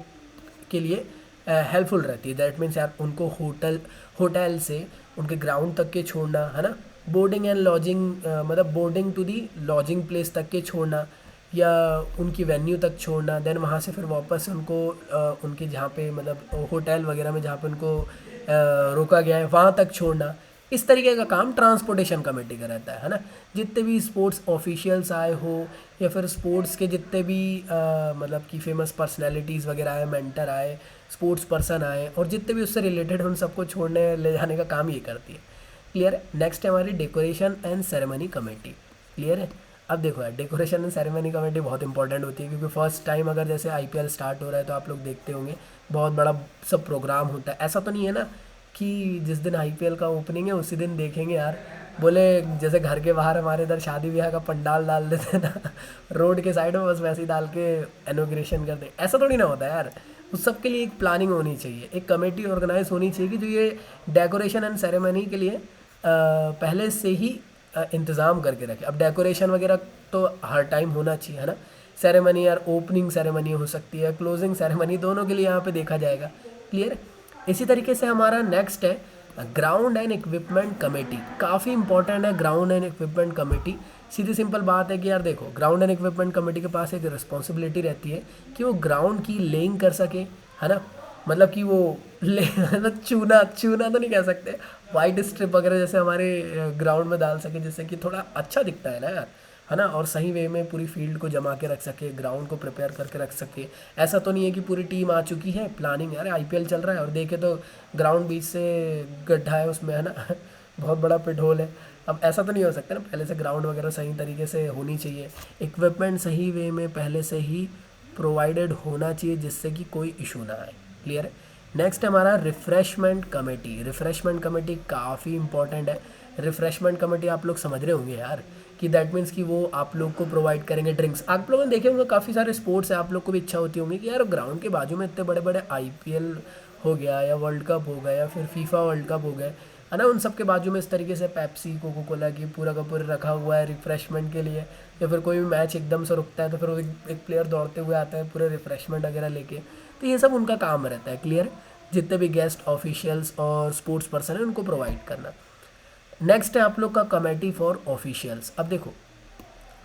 के लिए हेल्पफुल रहती है। दैट मीन्स यार उनको होटल से उनके ग्राउंड तक के छोड़ना, है ना, बोर्डिंग एंड लॉजिंग, मतलब boarding to the lodging place तक के छोड़ना या उनकी वेन्यू तक छोड़ना, देन वहाँ से फिर वापस उनको उनके जहाँ पे मतलब होटल वगैरह में जहाँ पे उनको रोका गया है वहाँ तक छोड़ना। इस तरीके का काम ट्रांसपोर्टेशन कमेटी का रहता है ना। जितने भी स्पोर्ट्स ऑफिशियल्स आए हो या फिर स्पोर्ट्स के जितने भी मतलब कि फेमस पर्सनैलिटीज़ वगैरह आए, मेंटर आए, स्पोर्ट्स पर्सन आए, और जितने भी उससे रिलेटेड उन सबको छोड़ने ले जाने का काम ये करती है। क्लियर है। नेक्स्ट है हमारी decoration and ceremony committee. Clear है। अब देखो यार, डेकोरेशन एंड सेरेमनी कमेटी बहुत इंपॉर्टेंट होती है, क्योंकि फर्स्ट टाइम अगर जैसे आईपीएल स्टार्ट हो रहा है तो आप लोग देखते होंगे बहुत बड़ा सब प्रोग्राम होता है। ऐसा तो नहीं है ना कि जिस दिन आईपीएल का ओपनिंग है उसी दिन देखेंगे यार, बोले जैसे घर के बाहर हमारे इधर शादी ब्याह का पंडाल डाल देते हैं ना रोड के साइड में, बस वैसे ही डाल के इनॉग्रेशन कर दे। ऐसा थोड़ी ना होता है यार। उस सब के लिए एक प्लानिंग होनी चाहिए, एक कमेटी ऑर्गेनाइज होनी चाहिए कि जो ये डेकोरेशन एंड सेरेमनी के लिए पहले से ही इंतज़ाम करके रखे। अब डेकोरेशन वगैरह तो हर टाइम होना चाहिए, है ना। सेरेमनी यार, ओपनिंग सेरेमनी हो सकती है, क्लोजिंग सेरेमनी, दोनों के लिए यहाँ पे देखा जाएगा। क्लियर। इसी तरीके से हमारा नेक्स्ट है ग्राउंड एंड इक्विपमेंट कमेटी। काफ़ी इंपॉर्टेंट है ground and equipment committee. Sidhi simple बात है कि यार देखो, ग्राउंड एंड इक्विपमेंट कमेटी के पास एक रिस्पॉन्सिबिलिटी रहती है कि वो ग्राउंड की लेइंग कर सके, है ना। मतलब कि वो ले मतलब चूना चूना तो नहीं कह सकते, वाइट स्ट्रिप वगैरह जैसे हमारे ग्राउंड में डाल सके, जिससे कि थोड़ा अच्छा दिखता है ना यार, है ना। और सही वे में पूरी फील्ड को जमा के रख सके, ग्राउंड को प्रिपेयर करके रख सके। ऐसा तो नहीं है कि पूरी टीम आ चुकी है, प्लानिंग, अरे आईपीएल चल रहा है और देखे तो ग्राउंड बीच से गड्ढा है उसमें, है ना बहुत बड़ा पिट होल है। अब ऐसा तो नहीं हो सकता ना, पहले से ग्राउंड वगैरह सही तरीके से होनी चाहिए, इक्विपमेंट सही वे में पहले से ही प्रोवाइडेड होना चाहिए, जिससे कि कोई इशू ना आए। क्लियर है। नेक्स्ट हमारा रिफ़्रेशमेंट कमेटी। रिफ़्रेशमेंट कमेटी काफ़ी इंपॉर्टेंट है। रिफ़्रेशमेंट कमेटी आप लोग समझ रहे होंगे यार, कि दैट मीन्स कि वो आप लोग को प्रोवाइड करेंगे ड्रिंक्स। आप लोगों ने देखे होंगे काफ़ी सारे स्पोर्ट्स है, आप लोग को भी इच्छा होती होंगी कि यार ग्राउंड के बाजू में इतने बड़े बड़े आईपीएल हो गया या वर्ल्ड कप हो गया या फिर फीफा वर्ल्ड कप हो गए, है ना, उन सब के बाजू में इस तरीके से पेप्सी, कोको कोला की पूरा का पूरा रखा हुआ है रिफ़्रेशमेंट के लिए। या फिर कोई भी मैच एकदम से रुकता है तो फिर वो एक प्लेयर दौड़ते हुए आता है पूरे रिफ़्रेशमेंट वगैरह लेके। तो ये सब उनका काम रहता है। क्लियर। जितने भी गेस्ट ऑफिशियल्स और स्पोर्ट्स पर्सन है उनको प्रोवाइड करना। नेक्स्ट है आप लोग का कमेटी फॉर ऑफिशियल्स। अब देखो,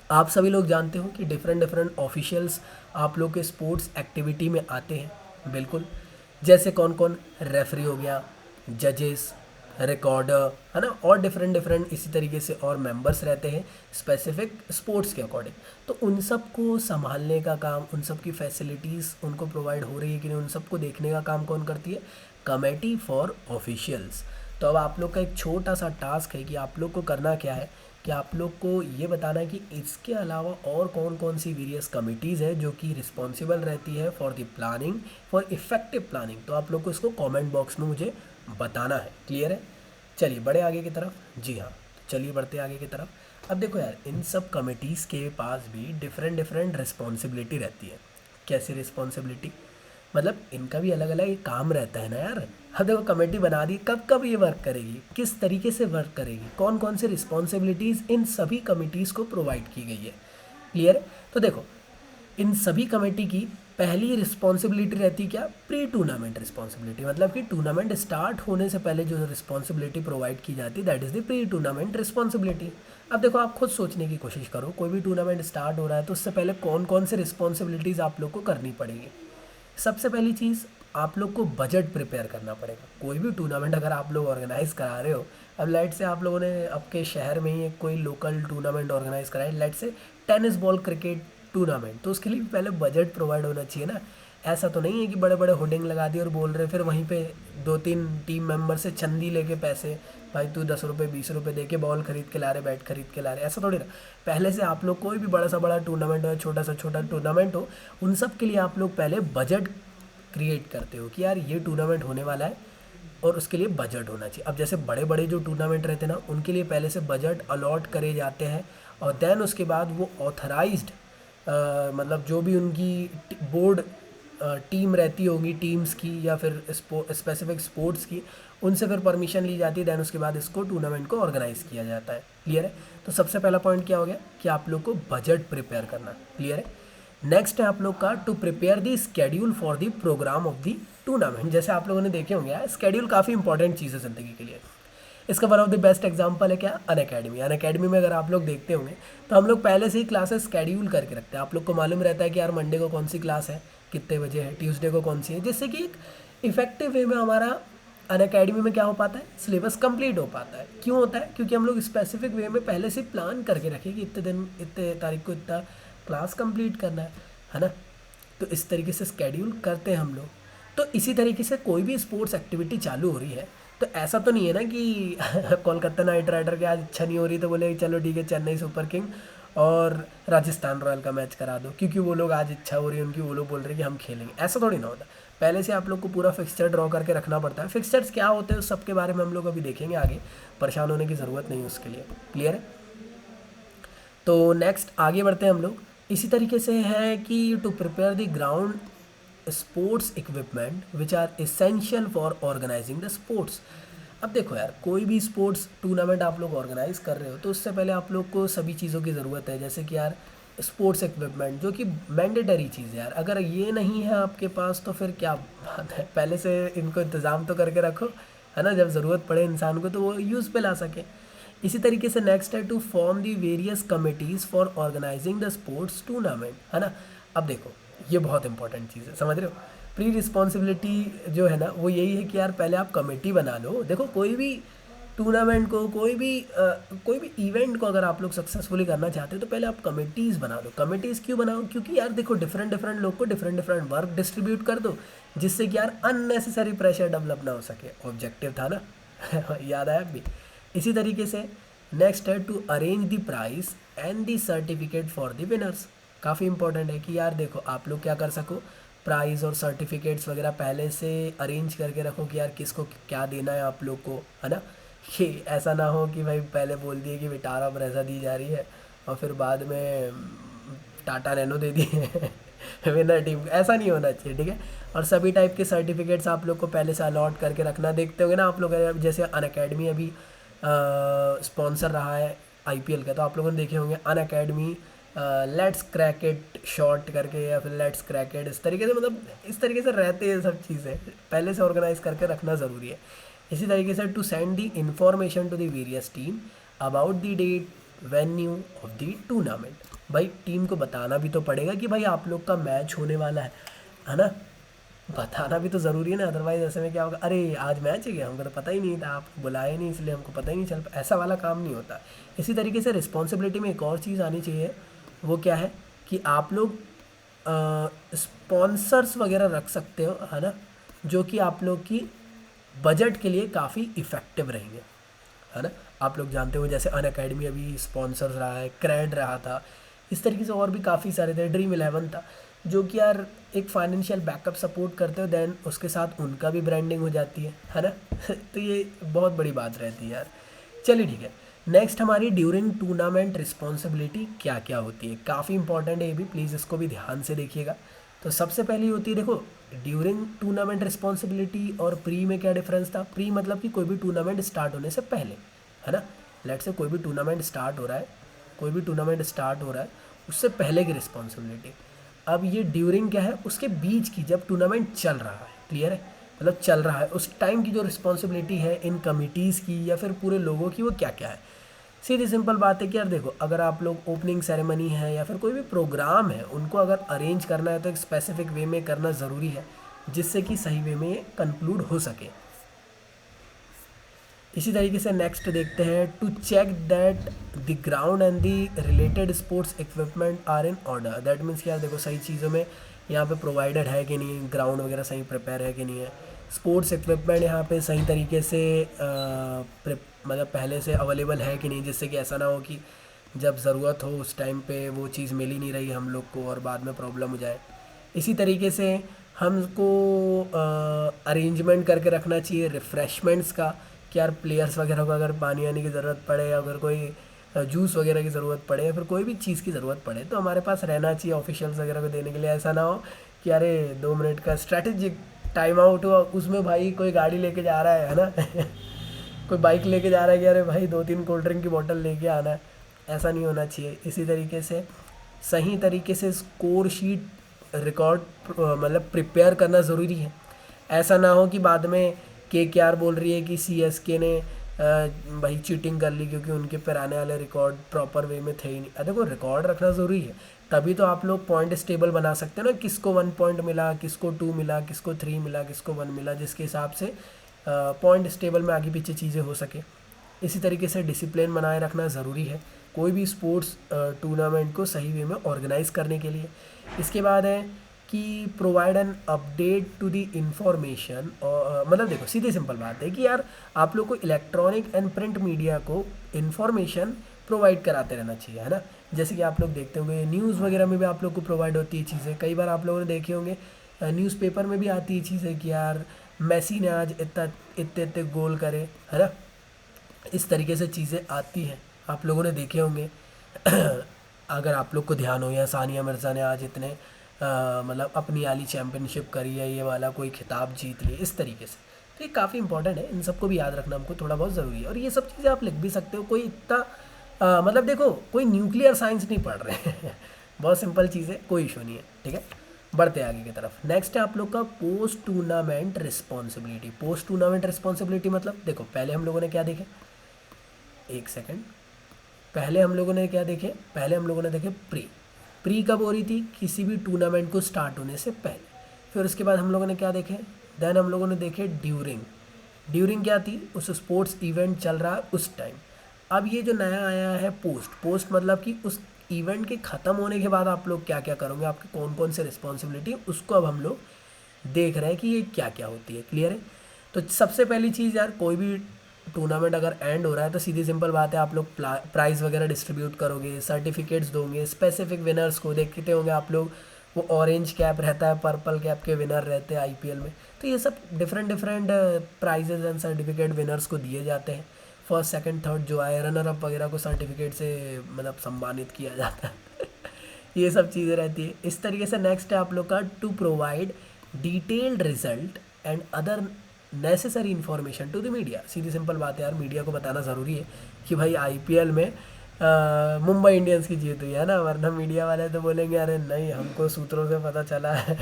आप सभी लोग जानते हो कि डिफरेंट डिफरेंट ऑफिशियल्स आप लोग के स्पोर्ट्स एक्टिविटी में आते हैं, बिल्कुल। जैसे कौन कौन, रेफरी हो गया, जजेस, रिकॉर्डर, है ना, और डिफरेंट डिफरेंट इसी तरीके से और मेंबर्स रहते हैं स्पेसिफिक स्पोर्ट्स के अकॉर्डिंग। तो उन सब को संभालने का काम, उन सब की फैसिलिटीज़ उनको प्रोवाइड हो रही है कि नहीं, उन सबको देखने का काम कौन करती है, कमेटी फॉर ऑफिशियल्स। तो अब आप लोग का एक छोटा सा टास्क है कि आप लोग को करना क्या है कि आप लोग को ये बताना है कि इसके अलावा और कौन कौन सी वेरियस कमिटीज़ है जो कि रिस्पॉन्सिबल रहती है for the planning, for effective planning. तो आप लोग को इसको कमेंट बॉक्स में मुझे बताना है। क्लियर है। चलिए बढ़े आगे की तरफ। जी हाँ, चलिए बढ़ते आगे की तरफ। अब देखो यार, इन सब कमिटीज़ के पास भी डिफरेंट डिफरेंट रिस्पॉन्सिबिलिटी रहती है। कैसी रिस्पॉन्सिबिलिटी, मतलब इनका भी अलग अलग काम रहता है ना यार। हाँ देखो, कमेटी बना दी, कब कब ये वर्क करेगी, किस तरीके से वर्क करेगी, कौन कौन से रिस्पॉन्सिबिलिटीज़ इन सभी कमिटीज़ को प्रोवाइड की गई है। क्लियर है। तो देखो, इन सभी कमेटी की पहली रिस्पॉन्सिबिलिटी रहती है क्या, प्री टूर्नामेंट रिस्पॉन्सिबिलिटी। मतलब कि टूर्नामेंट स्टार्ट होने से पहले जो रिस्पॉन्सिबिलिटी प्रोवाइड की जाती है, that is the pre tournament responsibility. अब देखो, आप खुद सोचने की कोशिश करो, कोई भी टूर्नामेंट स्टार्ट हो रहा है तो उससे पहले कौन कौन से रिस्पॉन्सिबिलिटीज़ आप लोग को करनी पड़ेगी। सबसे पहली चीज़, आप लोग को बजट प्रिपेयर करना पड़ेगा। कोई भी टूर्नामेंट अगर आप लोग ऑर्गेनाइज़ करा रहे हो, अब लाइट से आप लोगों ने आपके शहर में ही एक कोई लोकल टूर्नामेंट ऑर्गेनाइज कराया, लाइट से टेनिस बॉल क्रिकेट टूर्नामेंट, तो उसके लिए भी पहले बजट प्रोवाइड होना चाहिए ना। ऐसा तो नहीं है कि बड़े बड़े होर्डिंग लगा दिए और बोल रहे फिर वहीं पे दो तीन टीम मेंबर से चंदी लेके पैसे, भाई तू 10 रुपये 20 रुपये दे के बॉल खरीद के ला रहे, बैट खरीद के ला रहे, ऐसा थोड़ी ना। पहले से आप लोग कोई भी बड़ा सा बड़ा टूर्नामेंट हो, छोटा सा छोटा टूर्नामेंट हो, उन सब के लिए आप लोग पहले बजट क्रिएट करते हो कि यार ये टूर्नामेंट होने वाला है और उसके लिए बजट होना चाहिए। अब जैसे बड़े बड़े जो टूर्नामेंट रहते हैं ना, उनके लिए पहले से बजट अलॉट करे जाते हैं और देन उसके बाद वो ऑथराइज्ड, मतलब जो भी उनकी बोर्ड टीम रहती होगी, टीम्स की या फिर स्पेसिफिक स्पोर्ट्स की, उनसे फिर परमिशन ली जाती है, देन उसके बाद इसको टूर्नामेंट को ऑर्गेनाइज़ किया जाता है। क्लियर है। तो सबसे पहला पॉइंट क्या हो गया कि आप लोग को बजट प्रिपेयर करना। क्लियर है। नेक्स्ट है आप लोग का to prepare the schedule for the programme of the tournament. जैसे आप लोगों ने देखे होंगे यार, स्केड्यूल काफ़ी इंपॉर्टेंट चीज़ है ज़िंदगी के लिए। इसका one of the best example है क्या, अनअकैडमी। अनअकैडमी में अगर आप लोग देखते होंगे तो हम लोग पहले से ही क्लासेस शेड्यूल करके रखते हैं। आप लोग को मालूम रहता है कि यार मंडे को कौन सी क्लास है, कितने बजे है, ट्यूसडे को कौन सी है, जिससे कि एक इफेक्टिव वे में हमारा अनअकैडमी में क्या हो पाता है, सिलेबस कंप्लीट हो पाता है। क्यों होता है, क्योंकि हम लोग स्पेसिफिक वे में पहले से प्लान करके रखें कि इतने दिन इतने तारीख को इतना क्लास कंप्लीट करना है ना। तो इस तरीके से स्केड्यूल करते हैं हम लोग। तो इसी तरीके से कोई भी स्पोर्ट्स एक्टिविटी चालू हो रही है तो ऐसा तो नहीं है ना कि कोलकाता नाइट राइडर के आज इच्छा नहीं हो रही तो बोले चलो ठीक है चेन्नई सुपर किंग और राजस्थान रॉयल का मैच करा दो, क्योंकि वो लोग आज इच्छा हो रही है उनकी, वो लोग बोल रहे हैं कि हम खेलेंगे। ऐसा थोड़ी ना होता। पहले से आप लोग को पूरा फिक्सचर ड्रॉ करके रखना पड़ता है। फिक्सचर्स क्या होते हैं उस सब के बारे में हम लोग अभी देखेंगे आगे, परेशान होने की ज़रूरत नहीं है उसके लिए। क्लियर है? तो नेक्स्ट आगे बढ़ते हैं हम लोग। इसी तरीके से है कि to prepare the ground sports equipment which are essential for organising the sports. अब देखो यार, कोई भी स्पोर्ट्स टूर्नामेंट आप लोग ऑर्गेनाइज कर रहे हो तो उससे पहले आप लोग को सभी चीज़ों की ज़रूरत है, जैसे कि यार स्पोर्ट्स इक्विपमेंट, जो कि मैंडेटरी चीज़ है यार। अगर ये नहीं है आपके पास तो फिर क्या बात है, पहले से इनको इंतज़ाम तो करके रखो, है ना, जब ज़रूरत पड़े इंसान को तो वो यूज़ पे ला सके। इसी तरीके से नेक्स्ट है to form the various committees for organising the sports tournament, है ना। अब देखो ये बहुत इंपॉर्टेंट चीज़ है, समझ रहे हो। प्री रिस्पॉन्सिबिलिटी जो है ना वो यही है कि यार पहले आप कमेटी बना लो। देखो कोई भी टूर्नामेंट को, कोई भी इवेंट को अगर आप लोग सक्सेसफुली करना चाहते हो तो पहले आप कमिटीज़ बना लो। कमिटीज़ क्यों बनाओ, क्योंकि यार देखो डिफरेंट डिफरेंट लोग को डिफरेंट डिफरेंट वर्क डिस्ट्रीब्यूट कर दो, जिससे कि यार अननेसेसरी प्रेशर डेवलप ना हो सके। ऑब्जेक्टिव था ना याद आया भी। इसी तरीके से नेक्स्ट है to arrange the price and the certificate for the winners. काफ़ी इंपॉर्टेंट है कि यार देखो आप लोग क्या कर सको, प्राइज़ और सर्टिफिकेट्स वगैरह पहले से अरेंज करके रखो कि यार किसको क्या देना है आप लोग को, है ना। कि ऐसा ना हो कि भाई पहले बोल दिए कि विटारा ब्रेजा दी जा रही है और फिर बाद में टाटा नैनो दे दिए विनर टीम को। ऐसा नहीं होना चाहिए, ठीक है। और सभी टाइप के सर्टिफिकेट्स आप लोग को पहले से अलॉट करके रखना। देखते होंगे ना आप लोग, जैसे अनअकैडमी अभी स्पॉन्सर रहा है आईपीएल का, तो आप लोगों ने देखे होंगे Unacademy let's crack it short करके या फिर लेट्स क्रैक इट, इस तरीके से, मतलब इस तरीके से रहते हैं सब चीज़ें, पहले से ऑर्गेनाइज करके रखना ज़रूरी है। इसी तरीके से to send the information to the various team about the date venue of the tournament. भाई टीम को बताना भी तो पड़ेगा कि भाई आप लोग का मैच होने वाला है ना। बताना भी तो ज़रूरी है ना, अदरवाइज ऐसे में क्या होगा, अरे आज मैच है क्या, हमको तो पता ही नहीं था, आप बुलाए नहीं इसलिए हमको पता ही नहीं चल पाया। ऐसा वाला काम नहीं होता। इसी तरीके से रिस्पॉन्सिबिलिटी में एक और चीज़ आनी चाहिए, वो क्या है कि आप लोग स्पॉन्सर्स वगैरह रख सकते हो, है ना, जो कि आप लोग की बजट के लिए काफ़ी इफ़ेक्टिव रहेंगे, है ना। आप लोग जानते हो जैसे अनअकैडमी अभी स्पॉन्सर्स रहा है, क्रेड रहा था, इस तरीके से और भी काफ़ी सारे थे, ड्रीम 11 था, जो कि यार एक फाइनेंशियल बैकअप सपोर्ट करते हो, देन उसके साथ उनका भी ब्रांडिंग हो जाती है ना तो ये बहुत बड़ी बात रहती है यार। चलिए ठीक है, नेक्स्ट हमारी ड्यूरिंग टूर्नामेंट रिस्पॉन्सिबिलिटी क्या क्या होती है, काफ़ी इंपॉर्टेंट है ये भी, प्लीज़ इसको भी ध्यान से देखिएगा। तो सबसे पहली होती है, देखो ड्यूरिंग टूर्नामेंट रिस्पॉन्सिबिलिटी और प्री में क्या डिफरेंस था। प्री मतलब कि कोई भी टूर्नामेंट स्टार्ट होने से पहले, है ना। लेट से कोई भी टूर्नामेंट स्टार्ट हो रहा है, उससे पहले की रिस्पॉन्सिबिलिटी। अब ये ड्यूरिंग क्या है, उसके बीच की, जब टूर्नामेंट चल रहा है, क्लियर है, मतलब चल रहा है उस टाइम की जो रिस्पॉन्सिबिलिटी है इन कमिटीज़ की या फिर पूरे लोगों की, वो क्या क्या है। सीधी सिंपल बात है कि यार देखो, अगर आप लोग ओपनिंग सेरेमनी है या फिर कोई भी प्रोग्राम है उनको अगर अरेंज करना है तो एक स्पेसिफिक वे में करना ज़रूरी है, जिससे कि सही वे में कंक्लूड हो सके। इसी तरीके से नेक्स्ट देखते हैं to check that the ground and the related sports equipment are in order. That means कि यार देखो सही चीज़ों में यहाँ पे प्रोवाइडेड है कि नहीं, ग्राउंड वगैरह सही प्रिपेयर है कि नहीं है, स्पोर्ट्स इक्विपमेंट यहाँ पे सही तरीके से मतलब पहले से अवेलेबल है कि नहीं, जिससे कि ऐसा ना हो कि जब ज़रूरत हो उस टाइम पे वो चीज़ मिल ही नहीं रही हम लोग को और बाद में प्रॉब्लम हो जाए। इसी तरीके से हमको अरेंजमेंट करके रखना चाहिए रिफ़्रेशमेंट्स का, कि यार प्लेयर्स वगैरह को अगर पानी आने की ज़रूरत पड़े, अगर कोई जूस वगैरह की ज़रूरत पड़े या फिर कोई भी चीज़ की ज़रूरत पड़े तो हमारे पास रहना चाहिए ऑफिशियल्स वगैरह को देने के लिए। ऐसा ना हो कि अरे 2 मिनट का स्ट्रैटेजिक टाइम आउट हुआ, उसमें भाई कोई गाड़ी लेके जा रहा है ना कोई बाइक लेके जा रहा है कि अरे भाई 2-3 कोल्ड ड्रिंक की बोतल लेके आना है, ऐसा नहीं होना चाहिए। इसी तरीके से सही तरीके से स्कोर शीट रिकॉर्ड मतलब प्रिपेयर करना ज़रूरी है। ऐसा ना हो कि बाद में KKR बोल रही है कि CSK ने भाई चीटिंग कर ली क्योंकि उनके पर आने वाले रिकॉर्ड प्रॉपर वे में थे ही नहीं। देखो रिकॉर्ड रखना ज़रूरी है, तभी तो आप लोग पॉइंट स्टेबल बना सकते हैं ना, किसको 1 पॉइंट मिला, किसको 2 मिला, किसको 3 मिला, किसको 1 मिला, जिसके हिसाब से पॉइंट स्टेबल में आगे पीछे चीज़ें हो सके। इसी तरीके से डिसिप्लिन बनाए रखना ज़रूरी है कोई भी स्पोर्ट्स टूर्नामेंट को सही वे में ऑर्गेनाइज करने के लिए। इसके बाद है कि provide an update to the information, और मतलब देखो सीधी सिंपल बात है कि यार आप लोग को इलेक्ट्रॉनिक एंड प्रिंट मीडिया को इन्फॉर्मेशन प्रोवाइड कराते रहना चाहिए, है ना। जैसे कि आप लोग देखते होंगे न्यूज़ वगैरह में भी आप लोग को प्रोवाइड होती है चीज़ें, कई बार आप लोगों ने देखे होंगे न्यूज़पेपर में भी आती है चीज़ें कि यार मेसी ने आज इतना इतने इतने गोल करे, है ना। इस तरीके से चीज़ें आती हैं, आप लोगों ने देखे होंगे। अगर आप लोग को ध्यान हो, या सानिया मिर्ज़ा ने आज इतने मतलब अपनी वाली चैम्पियनशिप करी है, ये वाला कोई खिताब जीत लिए, इस तरीके से। तो ये काफ़ी इंपॉर्टेंट है, इन सबको भी याद रखना हमको थोड़ा बहुत ज़रूरी है। और ये सब चीज़ें आप लिख भी सकते हो, कोई इतना मतलब देखो कोई न्यूक्लियर साइंस नहीं पढ़ रहे हैं बहुत सिंपल चीज़ है, कोई इशू नहीं है, ठीक है। बढ़ते हैं आगे की तरफ। नेक्स्ट है आप लोग का post tournament responsibility. Post tournament responsibility मतलब देखो पहले हम लोगों ने क्या देखे, एक सेकेंड, पहले हम लोगों ने क्या देखे, पहले हम लोगों ने देखे प्री। प्री कब हो रही थी, किसी भी टूर्नामेंट को स्टार्ट होने से पहले। फिर उसके बाद हम लोगों ने क्या देखे, देन हम लोगों ने देखे ड्यूरिंग। ड्यूरिंग क्या थी, उस स्पोर्ट्स इवेंट चल रहा है उस टाइम। अब ये जो नया आया है पोस्ट, पोस्ट मतलब कि उस इवेंट के ख़त्म होने के बाद आप लोग क्या क्या करोगे, आपकी कौन कौन से रिस्पॉन्सिबिलिटी, उसको अब हम लोग देख रहे हैं कि ये क्या क्या होती है। क्लियर है। तो सबसे पहली चीज़ यार, कोई भी टूर्नामेंट अगर एंड हो रहा है तो सीधी सिंपल बात है, आप लोग प्राइज़ वगैरह डिस्ट्रीब्यूट करोगे, सर्टिफिकेट्स दोगे स्पेसिफिक विनर्स को। देखते होंगे आप लोग, वो ऑरेंज कैप रहता है, पर्पल कैप के विनर रहते हैं आईपीएल में। तो ये सब different different prizes and certificate winners को दिए जाते हैं। फर्स्ट सेकंड थर्ड जो आए रनर अप वगैरह को सर्टिफिकेट से मतलब सम्मानित किया जाता है ये सब चीज़ें रहती है इस तरीके से। नेक्स्ट है आप लोग का to provide detailed result and other necessary information to the media. सीधी सिंपल बात है यार, मीडिया को बताना ज़रूरी है कि भाई आईपीएल में मुंबई इंडियंस की जीत हुई है ना, वरना मीडिया वाले तो बोलेंगे अरे नहीं हमको सूत्रों से पता चला है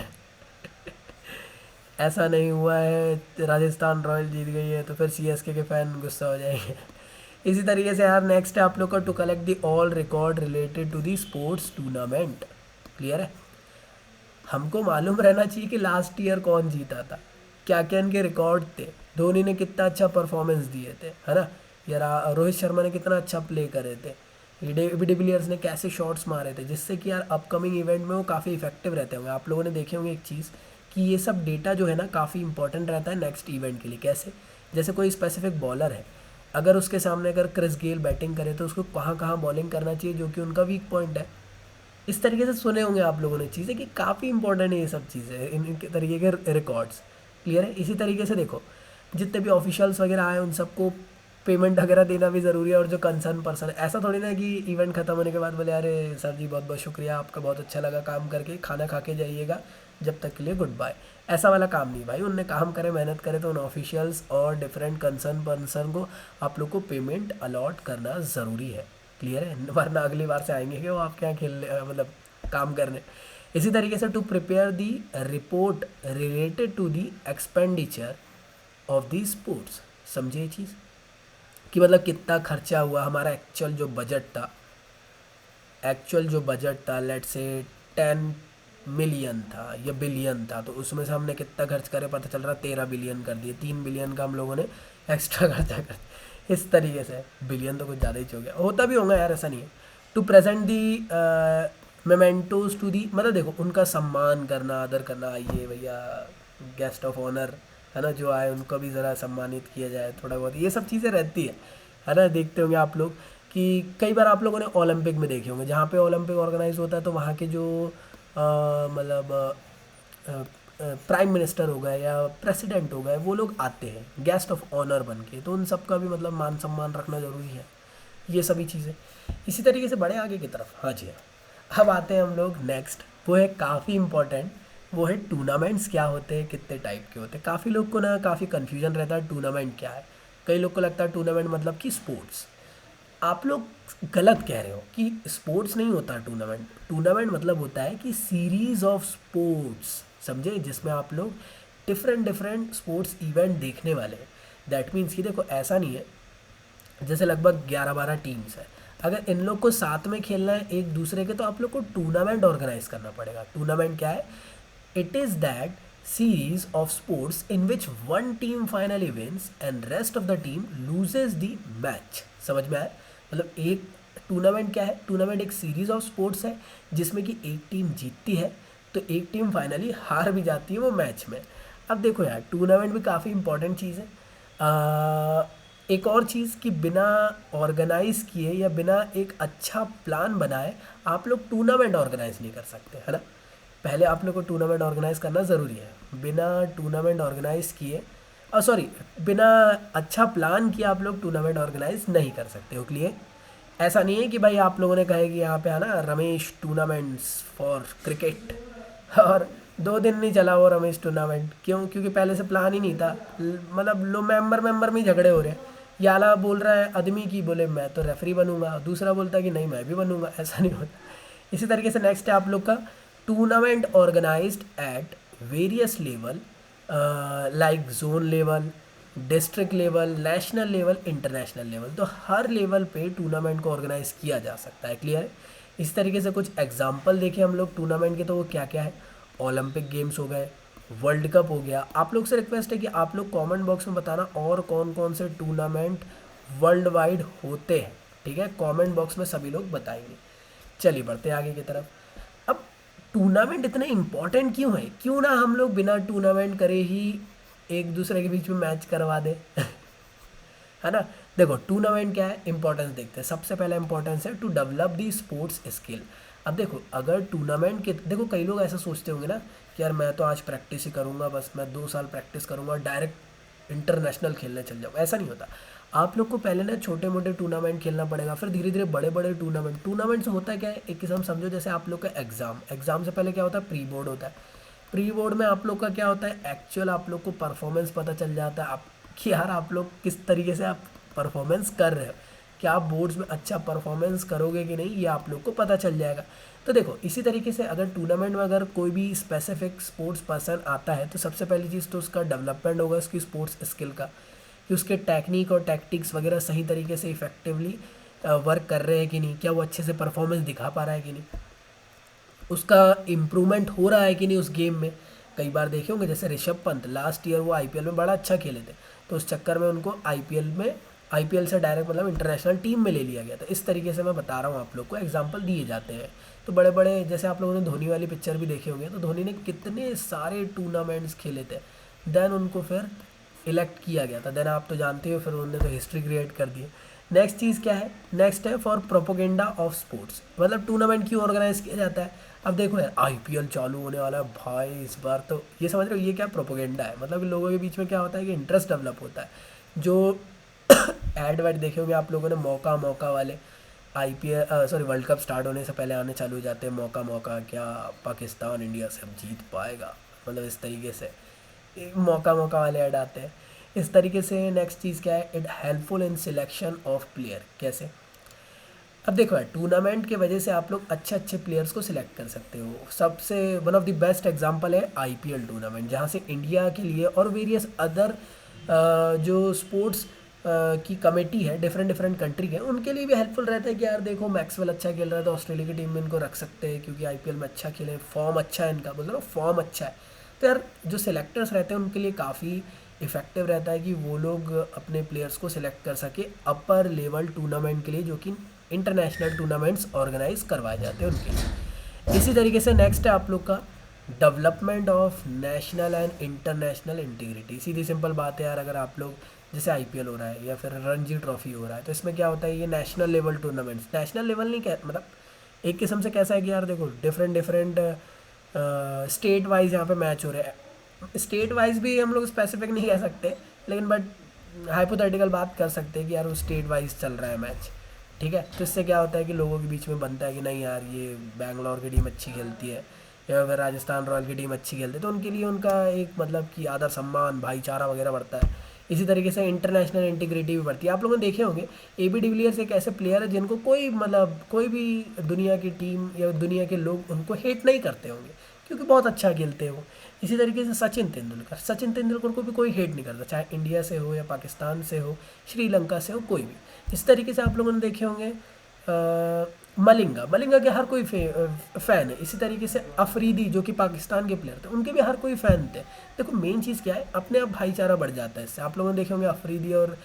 ऐसा नहीं हुआ है, राजस्थान रॉयल जीत गई है, तो फिर सीएसके के फैन गुस्सा हो जाएंगे इसी तरीके से यार नेक्स्ट है आप लोग का to collect the all record related to the sports tournament. Clear है। हमको मालूम रहना चाहिए कि लास्ट ईयर कौन जीता था, क्या क्या इनके रिकॉर्ड थे, धोनी ने कितना अच्छा परफॉर्मेंस दिए थे, है ना, या रोहित शर्मा ने कितना अच्छा प्ले करे थे, डिविलियर्स ने कैसे शॉट्स मारे थे, जिससे कि यार अपकमिंग इवेंट में वो काफ़ी इफेक्टिव रहते होंगे। आप लोगों ने देखे होंगे एक चीज़ कि ये सब डेटा जो है ना काफ़ी इंपॉर्टेंट रहता है नेक्स्ट इवेंट के लिए। कैसे, जैसे कोई स्पेसिफिक बॉलर है, अगर उसके सामने अगर क्रिस गेल बैटिंग करे तो उसको कहाँ कहाँ बॉलिंग करना चाहिए जो कि उनका वीक पॉइंट है। इस तरीके से सुने होंगे आप लोगों ने चीज़ें कि काफ़ी इंपॉर्टेंट है ये सब चीज़ें, इनके तरीके के रिकॉर्ड्स। क्लियर है। इसी तरीके से देखो जितने भी ऑफिशियल्स वगैरह आए उन सबको पेमेंट वगैरह देना भी ज़रूरी है। और जो कंसर्न पर्सन है, ऐसा थोड़ी ना है कि इवेंट ख़त्म होने के बाद बोले अरे सर जी बहुत बहुत शुक्रिया, आपका बहुत अच्छा लगा काम करके, खाना खा के जाइएगा, जब तक के लिए गुड बाय। ऐसा वाला काम नहीं भाई, उनने काम करे मेहनत करे तो उन ऑफिशियल्स और डिफरेंट कंसर्न पर्सन को आप लोग को पेमेंट अलॉट करना ज़रूरी है। क्लियर है, वरना अगली बार से आएंगे कि वो आपके यहाँ खेलने मतलब काम करने। इसी तरीके से to prepare the report related to the expenditure of the sports. समझे ये चीज़ कि मतलब कितना खर्चा हुआ, हमारा एक्चुअल जो बजट था लेट्स से 10 मिलियन था या बिलियन था, तो उसमें से हमने कितना खर्च करे, पता चल रहा 13 बिलियन कर दिए, 3 बिलियन का हम लोगों ने एक्स्ट्रा खर्चा कर दिया। इस तरीके से बिलियन तो कुछ ज़्यादा ही हो गया, होता भी होगा यार, ऐसा नहीं है। To present the mementos to the, मतलब देखो उनका सम्मान करना, आदर करना, ये भैया गेस्ट ऑफ ऑनर है ना जो आए उनको भी ज़रा सम्मानित किया जाए थोड़ा बहुत, ये सब चीज़ें रहती है ना। देखते होंगे आप लोग कि कई बार आप लोगों ने ओलंपिक में देखे होंगे, जहाँ पे ओलंपिक ऑर्गेनाइज होता है तो वहाँ के जो मतलब प्राइम मिनिस्टर हो गए या प्रेसिडेंट हो गए, वो लोग आते हैं गेस्ट ऑफ ऑनर बन के, तो उन सब का भी मतलब मान सम्मान रखना ज़रूरी है, ये सभी चीज़ें। इसी तरीके से बड़े आगे की तरफ, हाँ जी हाँ, अब आते हैं हम लोग नेक्स्ट, वो है काफ़ी इंपॉर्टेंट, वो है टूर्नामेंट्स क्या होते हैं, कितने टाइप के होते हैं। काफ़ी लोग को ना काफ़ी कन्फ्यूजन रहता है टूर्नामेंट क्या है। कई लोग को लगता है टूर्नामेंट मतलब कि स्पोर्ट्स। आप लोग गलत कह रहे हो कि स्पोर्ट्स नहीं होता टूर्नामेंट। टूर्नामेंट मतलब होता है कि सीरीज ऑफ स्पोर्ट्स, समझे, जिसमें आप लोग डिफरेंट डिफरेंट स्पोर्ट्स इवेंट देखने वाले हैं। दैट मीन्स कि देखो ऐसा नहीं है जैसे लगभग 11-12 टीम्स है। अगर इन लोग को साथ में खेलना है एक दूसरे के, तो आप लोग को टूर्नामेंट ऑर्गेनाइज करना पड़ेगा। टूर्नामेंट क्या है? It is that series of sports in which one team finally wins and rest of the team loses the match. समझ में आया? मतलब एक टूर्नामेंट क्या है? टूर्नामेंट एक सीरीज ऑफ स्पोर्ट्स है जिसमें कि एक टीम जीतती है तो एक टीम फाइनली हार भी जाती है वो मैच में। अब देखो यार, टूर्नामेंट भी काफ़ी इंपॉर्टेंट चीज़ है। एक और चीज़ कि बिना ऑर्गेनाइज किए या बिना एक अच्छा प्लान बनाए आप लोग टूर्नामेंट ऑर्गेनाइज नहीं कर सकते, है ना। पहले आप लोग को टूर्नामेंट ऑर्गेनाइज करना ज़रूरी है। बिना टूर्नामेंट ऑर्गेनाइज किए, सॉरी, बिना अच्छा प्लान किए आप लोग टूर्नामेंट ऑर्गेनाइज नहीं कर सकते हो। लिए ऐसा नहीं है कि भाई आप लोगों ने कहा कि यहाँ पे आना रमेश टूर्नामेंट्स फॉर क्रिकेट, और 2 दिन नहीं चला वो रमेश टूर्नामेंट। क्यों? क्योंकि पहले से प्लान ही नहीं था। मतलब लो मेंबर में ही झगड़े हो रहे हैं। याला बोल रहा है आदमी की, बोले मैं तो रेफरी बनूंगा, दूसरा बोलता है कि नहीं मैं भी बनूंगा। ऐसा नहीं होता। इसी तरीके से नेक्स्ट है आप लोग का tournament organised at various level, like zone level, district level, national level, international level. तो हर लेवल पे टूर्नामेंट को ऑर्गेनाइज किया जा सकता है। क्लियर है? इस तरीके से कुछ एग्जाम्पल देखें हम लोग टूर्नामेंट के, तो वो क्या क्या है? ओलंपिक गेम्स हो गए, वर्ल्ड कप हो गया। आप लोग से रिक्वेस्ट है कि आप लोग कमेंट बॉक्स में बताना और कौन कौन से टूर्नामेंट वर्ल्ड वाइड होते हैं। ठीक है, कमेंट बॉक्स में सभी लोग बताएंगे। चलिए बढ़ते हैं आगे की तरफ। अब टूर्नामेंट इतने इंपॉर्टेंट क्यों है? क्यों ना हम लोग बिना टूर्नामेंट करे ही एक दूसरे के बीच में मैच करवा दें। है ना। देखो टूर्नामेंट क्या है, इंपॉर्टेंस देखते हैं। सबसे पहला इंपॉर्टेंस है to develop the sports skill. अब देखो अगर टूर्नामेंट के, देखो कई लोग ऐसा सोचते होंगे ना कि यार मैं तो आज प्रैक्टिस ही करूँगा, बस मैं 2 साल प्रैक्टिस करूँगा डायरेक्ट इंटरनेशनल खेलने चल जाऊँ। ऐसा नहीं होता। आप लोग को पहले ना छोटे मोटे टूर्नामेंट खेलना पड़ेगा, फिर धीरे धीरे बड़े बड़े टूर्नामेंट से होता है क्या है, एक किस्म समझो जैसे आप लोग का एग्ज़ाम से पहले क्या होता है, प्री बोर्ड होता है। प्री बोर्ड में आप लोग का क्या होता है, एक्चुअल आप लोग को परफॉर्मेंस पता चल जाता है आप कि यार आप लोग किस तरीके से आप परफॉर्मेंस कर रहे हो। क्या आप बोर्ड्स में अच्छा परफॉर्मेंस करोगे कि नहीं, ये आप लोग को पता चल जाएगा। तो देखो इसी तरीके से अगर टूर्नामेंट में अगर कोई भी स्पेसिफिक स्पोर्ट्स पर्सन आता है तो सबसे पहली चीज़ तो उसका डेवलपमेंट होगा उसकी स्पोर्ट्स स्किल का, कि उसके टेक्निक और टैक्टिक्स वगैरह सही तरीके से इफेक्टिवली वर्क कर रहे हैं कि नहीं, क्या वो अच्छे से परफॉर्मेंस दिखा पा रहा है कि नहीं, उसका इम्प्रूवमेंट हो रहा है कि नहीं उस गेम में। कई बार देखे होंगे जैसे ऋषभ पंत लास्ट ईयर वो आईपीएल में बड़ा अच्छा खेले थे, तो उस चक्कर में उनको आईपीएल से डायरेक्ट मतलब इंटरनेशनल टीम में ले लिया गया था। इस तरीके से मैं बता रहा हूँ आप लोग को, एग्जांपल दिए जाते हैं। तो बड़े बड़े जैसे आप लोगों ने धोनी वाली पिक्चर भी देखे होंगे, तो धोनी ने कितने सारे टूर्नामेंट्स खेले थे, देन उनको फिर इलेक्ट किया गया था। देन आप तो जानते हो फिर उन्होंने तो हिस्ट्री क्रिएट कर दी। नेक्स्ट चीज़ क्या है, नेक्स्ट है फॉर प्रोपोगेंडा ऑफ स्पोर्ट्स। मतलब टूर्नामेंट क्यों ऑर्गेनाइज किया जाता है। अब देखो यार आईपीएल चालू होने वाला है भाई इस बार, तो ये समझ रहे हो ये क्या प्रोपोगेंडा है। मतलब कि लोगों के बीच में क्या होता है कि इंटरेस्ट डेवलप होता है। जो एड वेड देखे होंगे आप लोगों ने, मौका मौका वाले, IPL sorry world cup start होने से पहले आने चालू हो जाते हैं। मौका मौका, क्या पाकिस्तान इंडिया से अब जीत पाएगा, मतलब इस तरीके से मौका मौका वाले ऐड आते हैं। इस तरीके से नेक्स्ट चीज़ क्या है, it helpful in selection of player. कैसे? अब देखो यार टूर्नामेंट के वजह से आप लोग अच्छे अच्छे प्लेयर्स को सिलेक्ट कर सकते हो। सबसे one of the best example है आईपीएल टूर्नामेंट, जहाँ से इंडिया के लिए और वेरियस अदर जो स्पोर्ट्स की कमेटी है डिफरेंट डिफरेंट कंट्री के, उनके लिए भी हेल्पफुल रहता है कि यार देखो मैक्सवेल अच्छा खेल रहा है तो ऑस्ट्रेलिया की टीम में इनको रख सकते हैं क्योंकि आईपीएल में अच्छा खेले, फॉर्म अच्छा है इनका, बोल रहा हूँ फॉर्म अच्छा है। तो यार जो सिलेक्टर्स रहते हैं उनके लिए काफ़ी इफेक्टिव रहता है कि वो लोग अपने प्लेयर्स को सिलेक्ट कर सके अपर लेवल टूर्नामेंट के लिए, जो कि इंटरनेशनल टूर्नामेंट्स ऑर्गेनाइज करवाए जाते हैं उनके लिए। इसी तरीके से नेक्स्ट है आप लोग का development of national and international integrity. Sidhi simple बात है यार, अगर आप लोग जैसे आईपीएल हो रहा है या फिर रणजी ट्रॉफी हो रहा है, तो इसमें क्या होता है, ये national level tournaments, national level नहीं कह मतलब एक किस्म से कैसा है कि यार देखो डिफरेंट डिफरेंट स्टेट वाइज यहाँ पे मैच हो रहे हैं। स्टेट वाइज भी हम लोग स्पेसिफिक नहीं कह सकते, लेकिन बट हाइपोथेटिकल बात कर सकते हैं कि यार वो स्टेट वाइज चल रहा है मैच। ठीक है, तो इससे क्या होता है कि लोगों के बीच में बनता है कि नहीं यार ये बैंगलोर की टीम अच्छी खेलती है या फिर राजस्थान रॉयल की टीम अच्छी खेलती है, तो उनके लिए उनका एक मतलब कि आदर सम्मान भाईचारा वगैरह बढ़ता है। इसी तरीके से इंटरनेशनल इंटीग्रिटी भी बढ़ती है। आप लोगों ने देखे होंगे एबी डिविलियर्स एक ऐसे प्लेयर है जिनको कोई मतलब कोई भी दुनिया की टीम या दुनिया के लोग उनको हेट नहीं करते होंगे, क्योंकि बहुत अच्छा खेलते हैं वो। इसी तरीके से सचिन तेंदुलकर को भी कोई हेट नहीं करता, चाहे इंडिया से हो या पाकिस्तान से हो, श्रीलंका से हो, कोई भी। इस तरीके से आप लोगों ने देखे होंगे मलिंगा के हर कोई फ़ैन है। इसी तरीके से अफरीदी जो कि पाकिस्तान के प्लेयर थे, उनके भी हर कोई फ़ैन थे। देखो मेन चीज़ क्या है, अपने आप भाईचारा बढ़ जाता है इससे। आप लोगों ने देखे होंगे अफरीदी और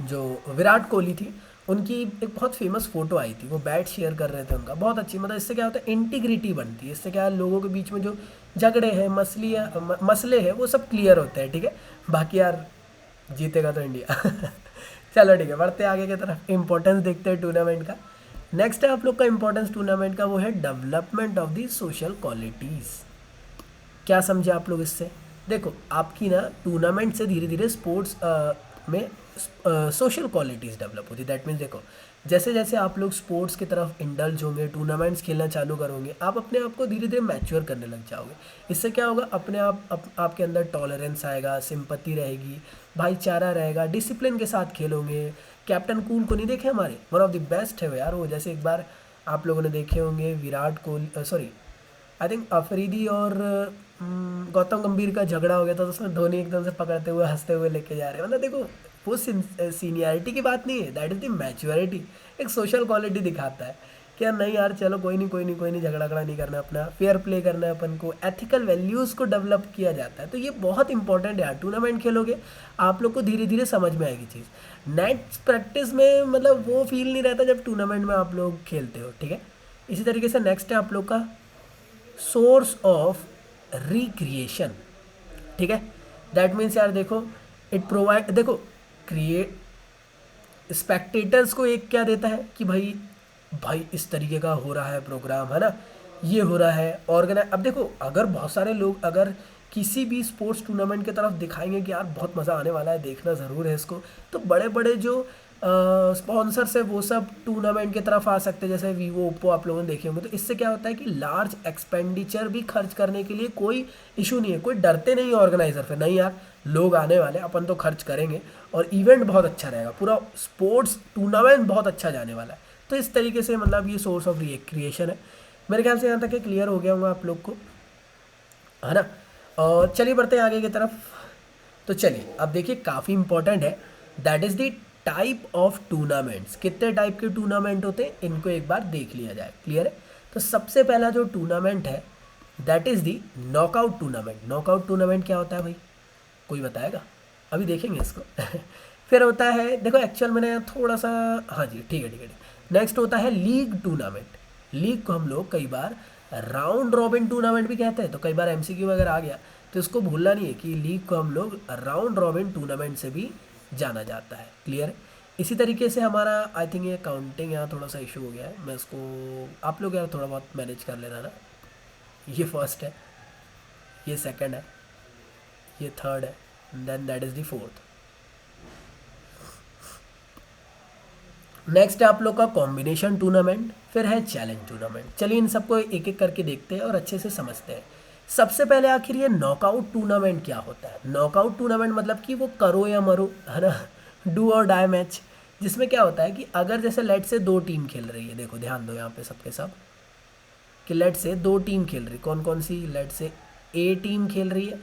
जो विराट कोहली थी, उनकी एक बहुत फेमस फ़ोटो आई थी, वो बैट शेयर कर रहे थे उनका, बहुत अच्छी। मतलब इससे क्या होता है, इंटीग्रिटी बनती है। इससे क्या है, लोगों के बीच में जो झगड़े हैं, मसले हैं, वो सब क्लियर होते हैं। ठीक है, बाकी यार जीतेगा तो इंडिया। चलो ठीक है, बढ़ते हैं आगे की तरफ। इंपॉर्टेंस देखते हैं टूर्नामेंट का। नेक्स्ट है आप लोग का इंपॉर्टेंस टूर्नामेंट का, वो है development of the social qualities. क्या समझे आप लोग इससे? देखो आपकी ना टूर्नामेंट से धीरे धीरे स्पोर्ट्स में सोशल क्वालिटीज़ डेवलप होती है। दैट मीन्स देखो, जैसे जैसे आप लोग स्पोर्ट्स की तरफ इंडल्ज होंगे, टूर्नामेंट्स खेलना चालू करोगे, आप अपने आप को धीरे धीरे मैच्योर करने लग जाओगे। इससे क्या होगा, अपने आपके अंदर टॉलरेंस आएगा, सिंपैथी रहेगी, भाईचारा रहेगा, डिसिप्लिन के साथ खेलोगे। कैप्टन कूल को नहीं देखे हमारे, वन ऑफ द बेस्ट है वो यार वो। जैसे एक बार आप लोगों ने देखे होंगे Virat Kohli, sorry I think Afridi और गौतम गंभीर का झगड़ा हो गया था, तो उसमें धोनी एकदम से पकड़ते हुए हंसते हुए लेके जा रहे हैं। मतलब देखो वो सीनियरिटी की बात नहीं है, दैट इज़ द मैच्योरिटी। एक सोशल क्वालिटी दिखाता है कि यार नहीं यार, चलो कोई नहीं झगड़ा नहीं करना, अपना फेयर प्ले करना है, अपन को एथिकल वैल्यूज़ को डेवलप किया जाता है। तो ये बहुत इंपॉर्टेंट है यार। टूर्नामेंट खेलोगे आप लोग को धीरे धीरे समझ में आएगी चीज़। नेक्स्ट प्रैक्टिस में मतलब वो फील नहीं रहता जब टूर्नामेंट में आप लोग खेलते हो। ठीक है, इसी तरीके से नेक्स्ट है आप लोग का सोर्स ऑफ रिक्रिएशन। ठीक है, दैट मीन्स यार देखो, इट प्रोवाइड, देखो क्रिएट स्पेक्टेटर्स को एक क्या देता है कि भाई भाई इस तरीके का हो रहा है प्रोग्राम, है ना, ये हो रहा है ऑर्गेनाइज। अब देखो अगर बहुत सारे लोग अगर किसी भी स्पोर्ट्स टूर्नामेंट की तरफ दिखाएंगे कि यार बहुत मज़ा आने वाला है, देखना ज़रूर है इसको, तो बड़े बड़े जो स्पॉन्सर्स है वो सब टूर्नामेंट की तरफ आ सकते हैं, जैसे वीवो, ओप्पो आप लोगों ने देखे होंगे। तो इससे क्या होता है कि लार्ज एक्सपेंडिचर भी खर्च करने के लिए कोई इशू नहीं है, कोई डरते नहीं है ऑर्गेनाइजर फिर, नहीं यार लोग आने वाले, अपन तो खर्च करेंगे और इवेंट बहुत अच्छा रहेगा, पूरा स्पोर्ट्स टूर्नामेंट बहुत अच्छा जाने वाला है। तो इस तरीके से मतलब ये सोर्स ऑफ क्रिएशन है। मेरे ख्याल से यहाँ तक क्लियर हो गया होगा आप लोग को, है ना। और चलिए बढ़ते हैं आगे की तरफ। तो चलिए अब देखिए, काफ़ी इंपॉर्टेंट है, that is the type of tournaments. कितने टाइप के टूर्नामेंट होते हैं इनको एक बार देख लिया जाए, क्लियर है। तो सबसे पहला जो टूर्नामेंट है that is the knockout tournament. Knockout tournament क्या होता है भाई, कोई बताएगा? अभी देखेंगे इसको। फिर होता है, देखो एक्चुअल मैंने थोड़ा सा, हाँ जी ठीक है ठीक है। नेक्स्ट होता है लीग टूर्नामेंट। लीग को हम लोग कई बार राउंड रॉबिन टूर्नामेंट भी कहते हैं, तो कई बार एमसीक्यू वगैरह आ गया तो इसको भूलना नहीं है कि लीग को हम लोग राउंड रॉबिन टूर्नामेंट से भी जाना जाता है, क्लियर। इसी तरीके से हमारा आई थिंक ये काउंटिंग यहाँ थोड़ा सा इशू हो गया है, मैं इसको, आप लोग यार थोड़ा बहुत मैनेज कर लेना ना। ये फर्स्ट है, ये सेकंड है, ये थर्ड है, then that is the fourth. Next है आप लोग का कॉम्बिनेशन टूर्नामेंट, फिर है चैलेंज टूर्नामेंट। चलिए इन सबको एक एक करके देखते हैं और अच्छे से समझते हैं। सबसे पहले आखिर ये नॉकआउट टूर्नामेंट क्या होता है। नॉकआउट टूर्नामेंट मतलब कि वो करो या मरो, है ना, डू और डाई मैच। जिसमें क्या होता है कि अगर जैसे लेट से दो टीम खेल रही है, देखो ध्यान दो यहाँ पे सबके सब, कि लेट से दो टीम खेल रही, कौन कौन सी, लेट से ए टीम खेल रही है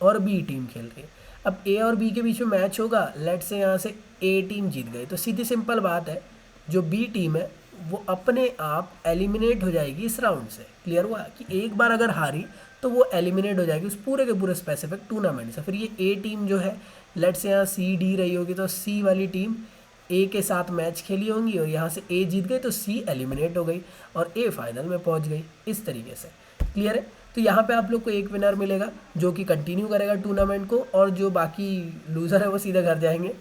और बी टीम खेल रही है। अब ए और बी के बीच में मैच होगा, लेट से यहाँ से ए टीम जीत गई, तो सीधी सिंपल बात है, जो बी टीम है वो अपने आप एलिमिनेट हो जाएगी इस राउंड से। क्लियर हुआ कि एक बार अगर हारी तो वो एलिमिनेट हो जाएगी उस पूरे के पूरे स्पेसिफिक टूर्नामेंट से। फिर ये ए टीम जो है, लेट से यहाँ सी डी रही होगी, तो सी वाली टीम ए के साथ मैच खेली होंगी और यहाँ से ए जीत गई तो सी एलिमिनेट हो गई और ए फाइनल में पहुँच गई, इस तरीके से। क्लियर है। तो यहाँ पे आप लोग को एक विनर मिलेगा जो कि कंटिन्यू करेगा टूर्नामेंट को, और जो बाकी लूज़र है वो सीधे घर जाएंगे।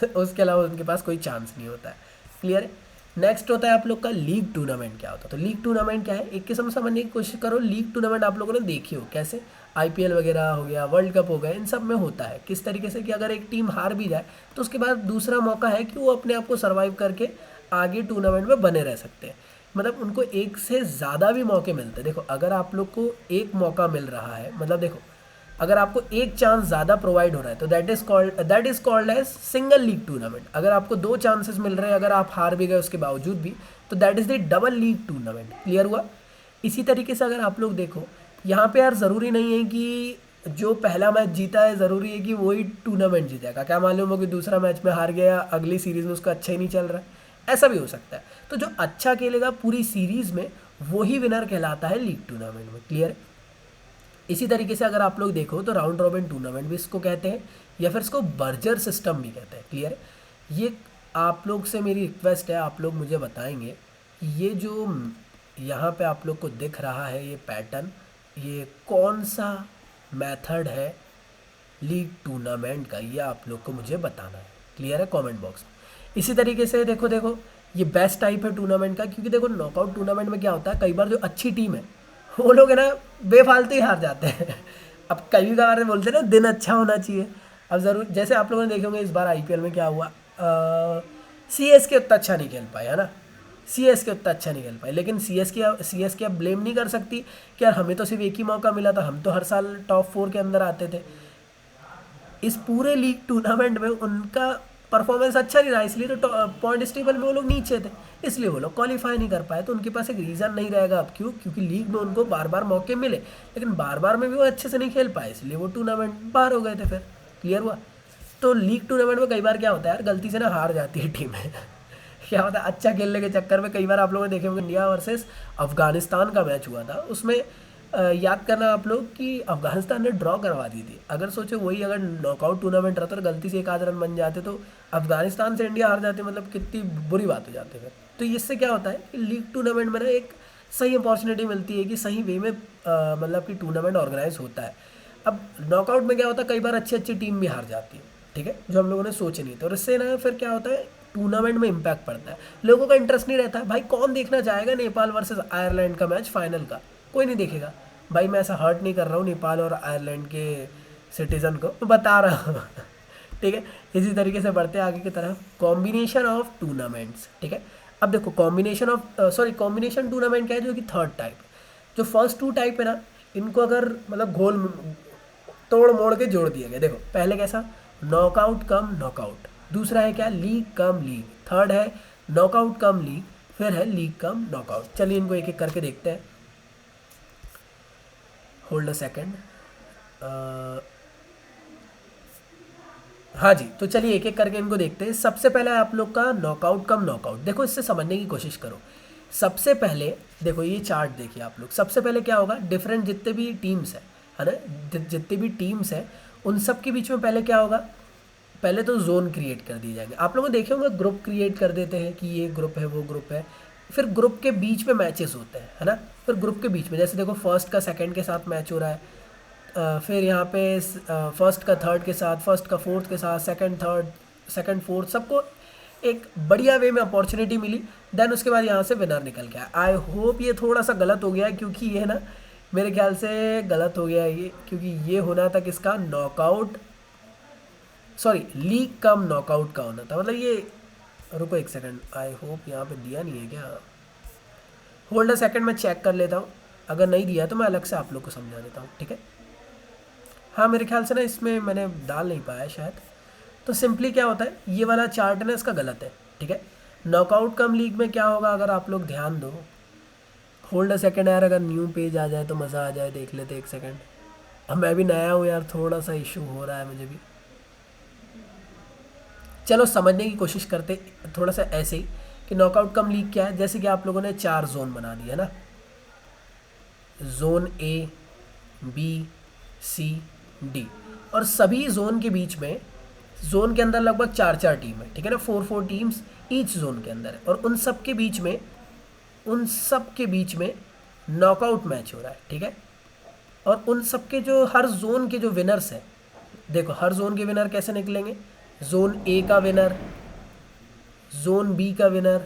उसके अलावा उनके पास कोई चांस नहीं होता है, क्लियर है। नेक्स्ट होता है आप लोग का लीग टूर्नामेंट। क्या होता है, तो लीग टूर्नामेंट क्या है, एक किस्म समझने की कोशिश करो। लीग टूर्नामेंट आप लोगों ने देखी हो, कैसे आईपीएल वगैरह हो गया, वर्ल्ड कप हो गया, इन सब में होता है किस तरीके से कि अगर एक टीम हार भी जाए तो उसके बाद दूसरा मौका है कि वो अपने आप को सर्वाइव करके आगे टूर्नामेंट में बने रह सकते हैं। मतलब उनको एक से ज़्यादा भी मौके मिलते हैं। देखो अगर आप लोग को एक मौका मिल रहा है, मतलब देखो अगर आपको एक चांस ज़्यादा प्रोवाइड हो रहा है तो that is called as single league tournament. अगर आपको 2 चांसेस मिल रहे हैं, अगर आप हार भी गए उसके बावजूद भी, तो that is the double league tournament. Clear हुआ? इसी तरीके से अगर आप लोग देखो यहाँ पे यार, ज़रूरी नहीं है कि जो पहला मैच जीता है ज़रूरी है कि वही टूर्नामेंट जीतेगा। क्या मालूम हो कि दूसरा मैच में हार गया, अगली सीरीज़ में उसका अच्छा ही नहीं चल रहा है, ऐसा भी हो सकता है। तो जो अच्छा खेलेगा पूरी सीरीज़ में वही विनर कहलाता है लीग टूर्नामेंट में। क्लियर है? इसी तरीके से अगर आप लोग देखो तो राउंड रॉबिन टूर्नामेंट भी इसको कहते हैं, या फिर इसको बर्जर सिस्टम भी कहते हैं। क्लियर है? ये आप लोग से मेरी रिक्वेस्ट है, आप लोग मुझे बताएंगे ये जो यहाँ पे आप लोग को दिख रहा है ये पैटर्न, ये कौन सा मेथड है लीग टूर्नामेंट का, ये आप लोग को मुझे बताना है। क्लियर है? कमेंट बॉक्स में। इसी तरीके से देखो देखो ये बेस्ट टाइप है टूर्नामेंट का, क्योंकि देखो नॉकआउट टूर्नामेंट में क्या होता है, कई बार जो अच्छी टीम है वो लोग है ना बेफालतू ही हार जाते हैं। अब कई बार बोलते हैं ना दिन अच्छा होना चाहिए। अब ज़रूर जैसे आप लोगों ने देखे होंगे इस बार आईपीएल में क्या हुआ, सीएसके उतना अच्छा नहीं खेल पाया है ना, सीएसके उतना अच्छा नहीं खेल पाए। लेकिन सीएसके अब ब्लेम नहीं कर सकती कि यार हमें तो सिर्फ एक ही मौका मिला था, हम तो हर साल टॉप 4 के अंदर आते थे। इस पूरे लीग टूर्नामेंट में उनका परफॉर्मेंस अच्छा नहीं रहा, इसलिए तो पॉइंट टेबल में वो लोग नीचे थे, इसलिए वो लोग क्वालिफाई नहीं कर पाए। तो उनके पास एक रीज़न नहीं रहेगा अब, क्यों? क्योंकि लीग में उनको बार बार मौके मिले, लेकिन बार बार में भी वो अच्छे से नहीं खेल पाए, इसलिए वो टूर्नामेंट बाहर हो गए थे फिर। क्लियर हुआ? तो लीग टूर्नामेंट में कई बार क्या होता है यार, गलती से ना हार जाती है टीमें। क्या होता है, अच्छा खेलने के चक्कर में कई बार आप लोगों ने देखे होंगे इंडिया वर्सेस अफगानिस्तान का मैच हुआ था, उसमें याद करना आप लोग कि अफगानिस्तान ने ड्रॉ करवा दी थी। अगर सोचो वही अगर नॉकआउट टूर्नामेंट रहता और गलती से 1 आध रन बन जाते तो अफगानिस्तान से इंडिया हार जाते, मतलब कितनी बुरी बात हो जाती है। तो इससे क्या होता है कि लीग टूर्नामेंट में ना एक सही अपॉर्चुनिटी मिलती है कि सही वे में मतलब कि टूर्नामेंट ऑर्गेनाइज होता है। अब नॉकआउट में क्या होता है, कई बार अच्छी अच्छी टीम भी हार जाती है, ठीक है, जो हम लोगों ने सोचे नहीं थे, और इससे ना फिर क्या होता है टूर्नामेंट में इम्पैक्ट पड़ता है, लोगों का इंटरेस्ट नहीं रहता है। भाई कौन देखना चाहेगा नेपाल वर्सेस आयरलैंड का मैच फाइनल का? कोई नहीं देखेगा। भाई मैं ऐसा हर्ट नहीं कर रहा हूँ नेपाल और आयरलैंड के सिटीज़न को, मैं बता रहा हूँ। ठीक है? इसी तरीके से बढ़ते आगे की तरफ, कॉम्बिनेशन ऑफ टूर्नामेंट्स। ठीक है? अब देखो कॉम्बिनेशन टूर्नामेंट क्या है, जो कि थर्ड टाइप। जो फर्स्ट 2 टाइप है ना, इनको अगर मतलब घोल तोड़ मोड़ के जोड़ दिया गया। देखो पहले कैसा, नॉकआउट कम नॉकआउट, दूसरा है क्या, लीग कम लीग, थर्ड है नॉकआउट कम लीग, फिर है लीग कम नॉकआउट। चलिए इनको एक एक करके देखते हैं। Hold a second. हाँ जी, तो चलिए एक एक करके इनको देखते हैं। सबसे पहले आप लोग का नॉकआउट कम नॉकआउट। देखो इससे समझने की कोशिश करो। सबसे पहले देखो ये चार्ट देखिए आप लोग। सबसे पहले क्या होगा, डिफरेंट जितने भी टीम्स है ना, जितने भी टीम्स हैं उन सब के बीच में पहले क्या होगा, पहले तो जोन क्रिएट कर दिए जाएंगे। आप लोगों ने देखे होंगे ग्रुप क्रिएट कर देते हैं कि ये ग्रुप है वो ग्रुप है, फिर ग्रुप के बीच में मैचेस होते हैं, है ना। फिर ग्रुप के बीच में जैसे देखो फर्स्ट का सेकंड के साथ मैच हो रहा है, फिर यहाँ पे फर्स्ट का थर्ड के साथ, फर्स्ट का फोर्थ के साथ, सेकंड थर्ड, सेकंड फोर्थ, सबको एक बढ़िया वे में अपॉर्चुनिटी मिली। देन उसके बाद यहाँ से विनर निकल गया। आई होप ये थोड़ा सा गलत हो गया है, क्योंकि ये ना मेरे ख्याल से गलत हो गया है ये, क्योंकि ये होना था किसका, knockout, sorry league cum knockout का होना था। मतलब ये, रुको एक सेकंड, आई होप यहाँ पे दिया नहीं है क्या, होल्ड अ सेकंड मैं चेक कर लेता हूँ। अगर नहीं दिया तो मैं अलग से आप लोग को समझा देता हूँ, ठीक है। हाँ मेरे ख्याल से ना इसमें मैंने डाल नहीं पाया शायद। तो सिंपली क्या होता है, ये वाला चार्ट है ना इसका गलत है, ठीक है। नॉकआउट कम लीग में क्या होगा, अगर आप लोग ध्यान दो, होल्ड अ सेकंड यार, अगर न्यू पेज आ जाए तो मज़ा आ जाए, देख लेते एक सेकंड। अब मैं भी नया हूँ यार, थोड़ा सा इशू हो रहा है मुझे भी। चलो समझने की कोशिश करते थोड़ा सा ऐसे ही कि नॉकआउट कम लीग क्या है। जैसे कि आप लोगों ने 4 जोन बना दिया ना, zone A, B, C, D, और सभी जोन के बीच में, जोन के अंदर लगभग 4 टीम है, ठीक है ना, 4 टीम्स ईच जोन के अंदर है, और उन सब के बीच में नॉकआउट मैच हो रहा है, ठीक है। और उन सब के जो हर जोन के जो विनर्स हैं, देखो हर जोन के विनर कैसे निकलेंगे, जोन ए का विनर, जोन बी का विनर,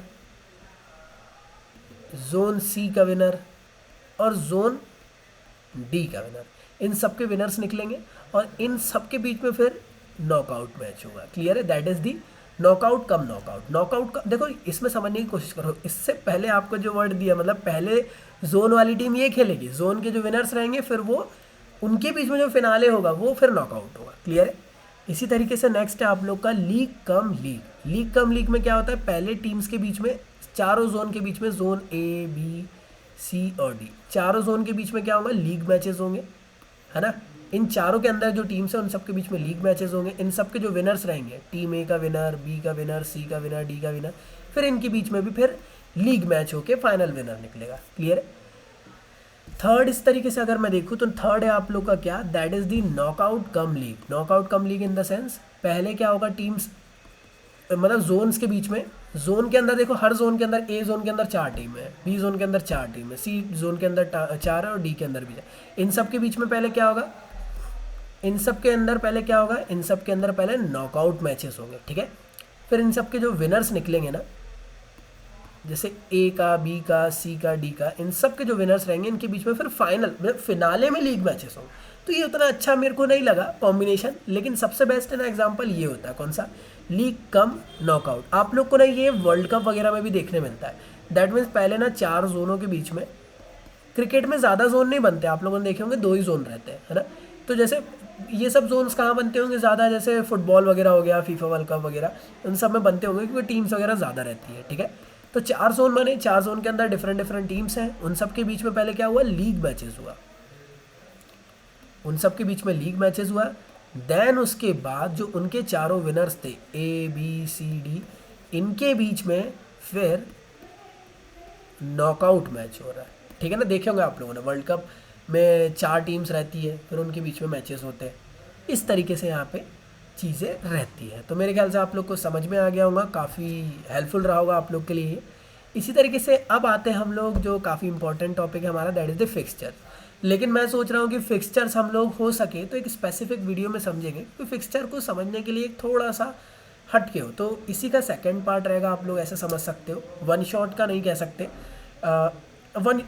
जोन सी का विनर और जोन डी का विनर, इन सब के विनर्स निकलेंगे, और इन सब के बीच में फिर नॉकआउट मैच होगा। क्लियर है? That is the knockout come knockout. Knockout का देखो इसमें समझने की कोशिश करो, इससे पहले आपको जो वर्ड दिया, मतलब पहले जोन वाली टीम ये खेलेगी, जोन के जो विनर्स रहेंगे फिर वो उनके बीच में जो फिनाले होगा वो फिर नॉकआउट होगा। क्लियर है। इसी तरीके से नेक्स्ट है आप लोग का league cum league. League cum league में क्या होता है, पहले टीम्स के बीच में, चारों जोन के बीच में, जोन ए बी सी और डी, चारों जोन के बीच में क्या होगा, लीग मैचेस होंगे, है ना। इन चारों के अंदर जो टीम्स हैं उन सब के बीच में लीग मैचेस होंगे। इन सब के जो विनर्स रहेंगे, टीम ए का विनर, बी का विनर, सी का विनर, डी का विनर, फिर इनके बीच में भी फिर लीग मैच होके फाइनल विनर निकलेगा। क्लियर है। थर्ड इस तरीके से अगर मैं देखूँ तो थर्ड है आप लोग का क्या, that is the knockout come league. Knockout come league in the sense, पहले क्या होगा, टीम्स मतलब जोन्स के बीच में, जोन के अंदर देखो, हर जोन के अंदर, ए जोन के अंदर 4 टीम है, बी जोन के अंदर 4 टीम है, सी जोन के अंदर 4 है और डी के अंदर भी है। इन सब के बीच में पहले क्या होगा, इन सब के अंदर पहले क्या होगा, इन सब के अंदर पहले नॉकआउट मैचेस होंगे। ठीक है। फिर इन सब के जो विनर्स निकलेंगे ना, जैसे ए का, बी का, सी का, डी का, इन सब के जो विनर्स रहेंगे इनके बीच में फिर फाइनल मतलब फिनाले में लीग मैचेस होंगे। तो ये उतना अच्छा मेरे को नहीं लगा कॉम्बिनेशन, लेकिन सबसे बेस्ट ना एग्जांपल ये होता है, कौन सा, लीग कम नॉकआउट। आप लोग को ना ये वर्ल्ड कप वगैरह में भी देखने मिलता है। दैट मीन्स पहले ना 4 जोनों के बीच में, क्रिकेट में ज़्यादा जोन नहीं बनते, आप लोगों ने देखे होंगे 2 ही जोन रहते हैं, है ना। तो जैसे ये सब जोन्स कहाँ बनते होंगे ज़्यादा, जैसे फुटबॉल वगैरह हो गया, फीफा वर्ल्ड कप वगैरह, उन सब में बनते होंगे क्योंकि टीम्स वगैरह ज़्यादा रहती है। ठीक है। तो 4 जोन बने, 4 जोन के अंदर डिफरेंट डिफरेंट टीम्स हैं, उन सब के बीच में पहले क्या हुआ, लीग मैचेस हुआ, उन सब के बीच में लीग मैचेस हुआ। देन उसके बाद जो उनके चारों विनर्स थे, ए बी सी डी, इनके बीच में फिर नॉकआउट मैच हो रहा है। ठीक है ना। देखे होंगे आप लोगों ने, वर्ल्ड कप में 4 टीम्स रहती है, फिर उनके बीच में मैचेस होते हैं। इस तरीके से यहाँ पे चीज़ें रहती हैं। तो मेरे ख्याल से आप लोग को समझ में आ गया होगा, काफ़ी हेल्पफुल रहा होगा आप लोग के लिए। इसी तरीके से अब आते हैं हम लोग जो काफ़ी इंपॉर्टेंट टॉपिक है हमारा, दैट इज़ द फिक्सचर। लेकिन मैं सोच रहा हूँ कि फिक्सचर्स हम लोग हो सके तो एक स्पेसिफिक वीडियो में समझेंगे, क्योंकि फिक्सचर को समझने के लिए थोड़ा सा हट के हो, तो इसी का सेकंड पार्ट रहेगा। आप लोग ऐसे समझ सकते हो, वन शॉट का नहीं कह सकते।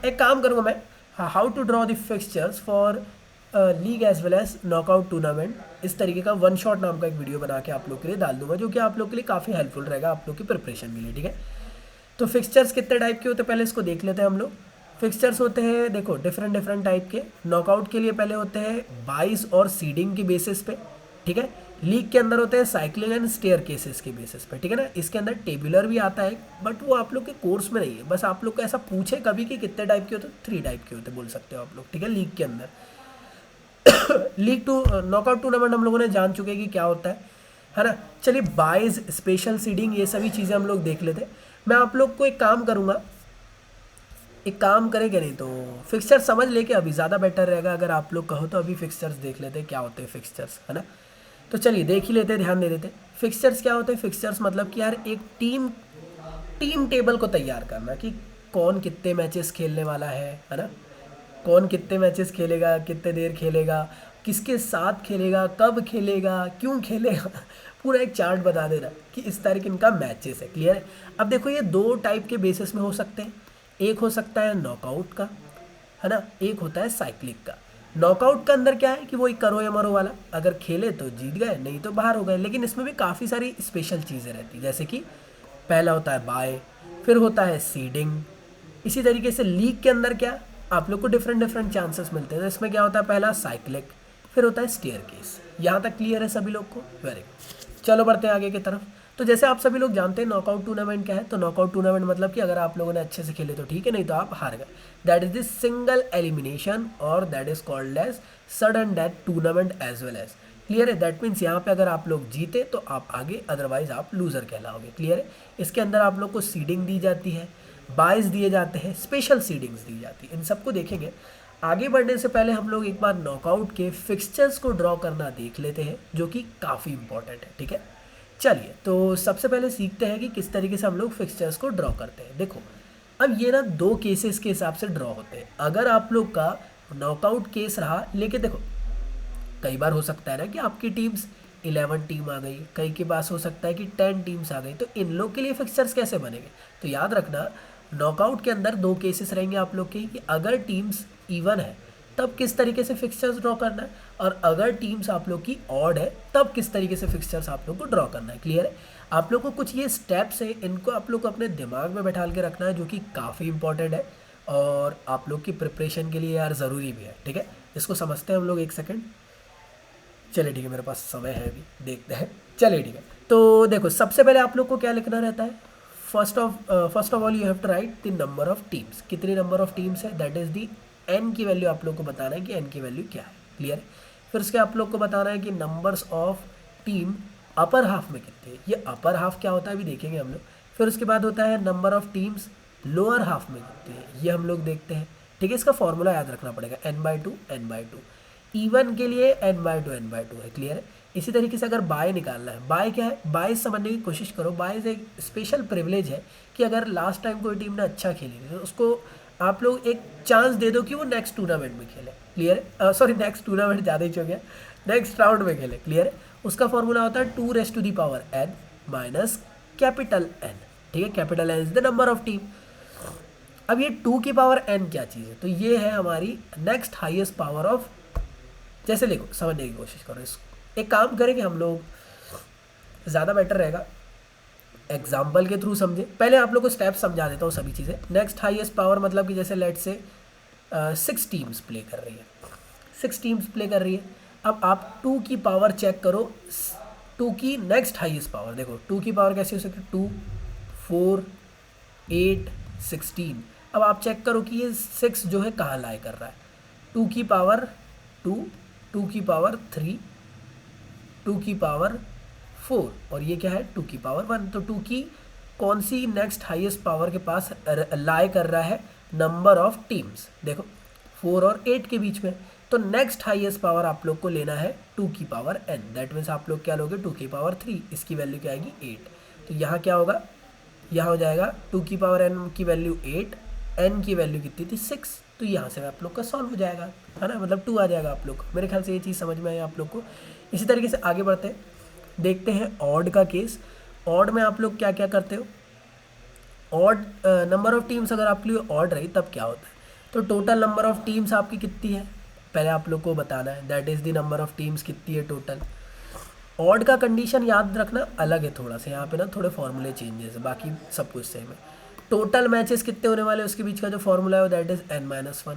एक काम करूँगा मैं, how to draw the fixtures for league as well as knockout tournament, इस तरीके का वन शॉट नाम का एक वीडियो बना के आप लोग के लिए डाल दूंगा, जो कि आप लोग के लिए काफ़ी हेल्पफुल रहेगा आप लोग की प्रिपरेशन के लिए। ठीक है। तो फिक्सचर्स कितने टाइप के होते हैं पहले इसको देख लेते हैं हम लोग। फिक्सचर्स होते हैं देखो डिफरेंट डिफरेंट टाइप के। नॉकआउट के लिए पहले होते हैं 22 और सीडिंग के बेसिस पे। ठीक है। लीग के अंदर होते हैं साइकिलिंग एंड स्टेयर केसेस के बेसिस पे। ठीक है ना। इसके अंदर टेबुलर भी आता है, बट वो आप लोग के कोर्स में नहीं है, बस आप लोग को ऐसा पूछे कभी कि कितने टाइप के होते हैं, 3 टाइप के होते बोल सकते हो आप लोग। ठीक है। लीग के अंदर लीग टू नॉकआउट टूर्नामेंट हम लोगों ने जान चुके हैं कि क्या होता है ना। चलिए बाइज, स्पेशल सीडिंग, ये सभी चीज़ें हम लोग देख लेते हैं। मैं आप लोग को एक काम करूँगा, एक काम करेंगे नहीं तो फिक्सचर समझ लेके अभी ज़्यादा बेटर रहेगा। अगर आप लोग कहो तो अभी फिक्सचर्स देख लेते हैं क्या होते हैं फिक्सचर्स, है ना। तो चलिए देख ही लेते हैं, ध्यान दे देते हैं। फिक्सचर्स क्या होते हैं, फिक्सचर्स मतलब कि यार एक टीम टेबल को तैयार करना कि कौन कितने मैचेस खेलने वाला है ना, कौन कितने मैचेस खेलेगा, कितने देर खेलेगा, किसके साथ खेलेगा, कब खेलेगा, क्यों खेलेगा पूरा एक चार्ट बता देना कि इस तारीख इनका मैचेस है। क्लियर है। अब देखो ये 2 टाइप के बेसिस में हो सकते हैं। एक हो सकता है नॉकआउट का, है ना, एक होता है साइक्लिक का। नॉकआउट का अंदर क्या है कि वो एक करो या मरो वाला, अगर खेले तो जीत गए, नहीं तो बाहर हो गए। लेकिन इसमें भी काफ़ी सारी स्पेशल चीज़ें रहती, जैसे कि पहला होता है बाय, फिर होता है सीडिंग। इसी तरीके से लीग के अंदर क्या, आप लोग को डिफरेंट डिफरेंट चांसेस मिलते हैं। इसमें क्या होता है, पहला साइक्लिक, फिर होता है स्टेयर केस। यहाँ तक क्लियर है सभी लोग को? Very good. चलो बढ़ते हैं आगे की तरफ। तो जैसे आप सभी लोग जानते हैं नॉकआउट टूर्नामेंट क्या है, तो नॉकआउट टूर्नामेंट मतलब कि अगर आप लोगों ने अच्छे से खेले तो ठीक है, नहीं तो आप हार गए। That is this single elimination और that is called as sudden death tournament as well as. क्लियर है। दैट मीन्स यहाँ पे अगर आप लोग जीते तो आप आगे, अदरवाइज आप लूजर कहलाओगे। क्लियर है। इसके अंदर आप लोग को सीडिंग दी जाती है, बाइज दिए जाते हैं, स्पेशल सीडिंग्स दी जाती है। इन सबको देखेंगे। आगे बढ़ने से पहले हम लोग एक बार नॉकआउट के फिक्सचर्स को ड्रॉ करना देख लेते हैं, जो कि काफ़ी इंपॉर्टेंट है। ठीक है। चलिए तो सबसे पहले सीखते हैं कि किस तरीके से हम लोग फिक्सचर्स को ड्रॉ करते हैं। देखो अब ये ना 2 केसेस के हिसाब से ड्रॉ होते हैं। अगर आप लोग का नॉकआउट केस रहा, लेकिन देखो कई बार हो सकता है ना कि आपकी टीम्स 11 टीम आ गई, कई के पास हो सकता है कि 10 टीम्स आ गई, तो इन लोग के लिए फिक्सचर्स कैसे बनेंगे। तो याद रखना नॉकआउट के अंदर 2 केसेस रहेंगे आप लोग के, कि अगर टीम्स इवन है तब किस तरीके से फिक्सचर्स ड्रॉ करना है, और अगर टीम्स आप लोग की ऑड है तब किस तरीके से फिक्सचर्स आप लोग को ड्रॉ करना है। क्लियर है। आप लोग को कुछ ये स्टेप्स है, इनको आप लोग को अपने दिमाग में बैठा के रखना है, जो कि काफ़ी इंपॉर्टेंट है। और आप लोग की प्रिपरेशन के लिए यार ज़रूरी भी है, ठीक है। इसको समझते हैं हम लोग, एक सेकेंड। चलिए ठीक है, मेरे पास समय है अभी, देखते हैं। चलिए ठीक है, तो देखो सबसे पहले आप लोग को क्या लिखना रहता है। First of all you have to write the number of teams. कितनी नंबर ऑफ टीम्स है, दैट इज़ दी एन की वैल्यू आप लोग को बताना है कि एन की वैल्यू क्या है। क्लियर है। फिर उसके आप लोग को बताना है कि numbers of team upper half में कितने हैं। ये अपर हाफ क्या होता है अभी देखेंगे हम लोग। फिर उसके बाद होता है number of teams lower half में कितने हैं, ये हम लोग देखते हैं। ठीक है, इसका फॉर्मूला याद रखना पड़ेगा, n/2 n/2। इवन के लिए n/2 n/2 है। क्लियर है। इसी तरीके से अगर बाय निकालना है, बाय क्या है, बाय समझने की कोशिश करो। बाय से एक स्पेशल प्रिविलेज है कि अगर लास्ट टाइम कोई टीम ने अच्छा खेली तो उसको आप लोग एक चांस दे दो कि वो नेक्स्ट टूर्नामेंट में खेले। क्लियर है। सॉरी, नेक्स्ट टूर्नामेंट ज़्यादा ही हो गया, नेक्स्ट राउंड में खेले। क्लियर है। उसका फॉर्मूला होता है 2⁻n माइनस कैपिटल एन। ठीक है, capital N is the number of team. अब ये 2⁻n क्या चीज़ है, तो ये है हमारी नेक्स्ट हाईएस्ट पावर ऑफ। जैसे देखो, समझने की कोशिश करो इसको। एक काम करेंगे हम लोग, ज़्यादा बेटर रहेगा एग्जाम्पल के थ्रू समझे। पहले आप लोग को स्टेप समझा देता हूँ सभी चीज़ें। नेक्स्ट हाईएस्ट पावर मतलब कि जैसे लेट से 6 टीम्स प्ले कर रही है, 6 टीम्स प्ले कर रही है। अब आप 2 की पावर चेक करो, 2 की नेक्स्ट हाईएस्ट पावर देखो। 2 की पावर कैसी हो सकती है, 2 4 8 16। अब आप चेक करो कि ये 6 जो है कहाँ लाई कर रहा है। 2 की पावर 2, 2 की पावर 3, 2 की पावर 4 और ये क्या है 2 की पावर 1। तो 2 की कौन सी नेक्स्ट हाईएस्ट पावर के पास लाई कर रहा है, नंबर ऑफ टीम्स। देखो 4 और 8 के बीच में। तो नेक्स्ट हाईएस्ट पावर आप लोग को लेना है 2 की पावर n। दैट मीन्स आप लोग क्या लोगे, 2 की पावर 3। इसकी वैल्यू क्या आएगी 8। तो यहाँ क्या होगा, यहाँ हो जाएगा 2 की पावर n की वैल्यू 8, n की वैल्यू कितनी थी 6। तो यहाँ से आप लोग का सॉल्व हो जाएगा, है ना, मतलब 2 आ जाएगा आप लोग को। मेरे ख्याल से ये चीज़ समझ में आई आप लोग को। इसी तरीके से आगे बढ़ते हैं, देखते हैं ऑड का केस। ऑड में आप लोग क्या क्या करते हो। ऑड नंबर ऑफ टीम्स अगर आपके लिए ऑड रही तब क्या होता है, तो टोटल नंबर ऑफ टीम्स आपकी कितनी है पहले आप लोग को बताना है। That is the number of teams कितनी है टोटल। ऑड का कंडीशन याद रखना अलग है थोड़ा सा, यहाँ पे ना थोड़े फॉर्मूले चेंजेस है, बाकी सब कुछ सेम है। टोटल मैचेस कितने होने वाले उसके बीच का जो फॉर्मूला है दैट इज़ n-1।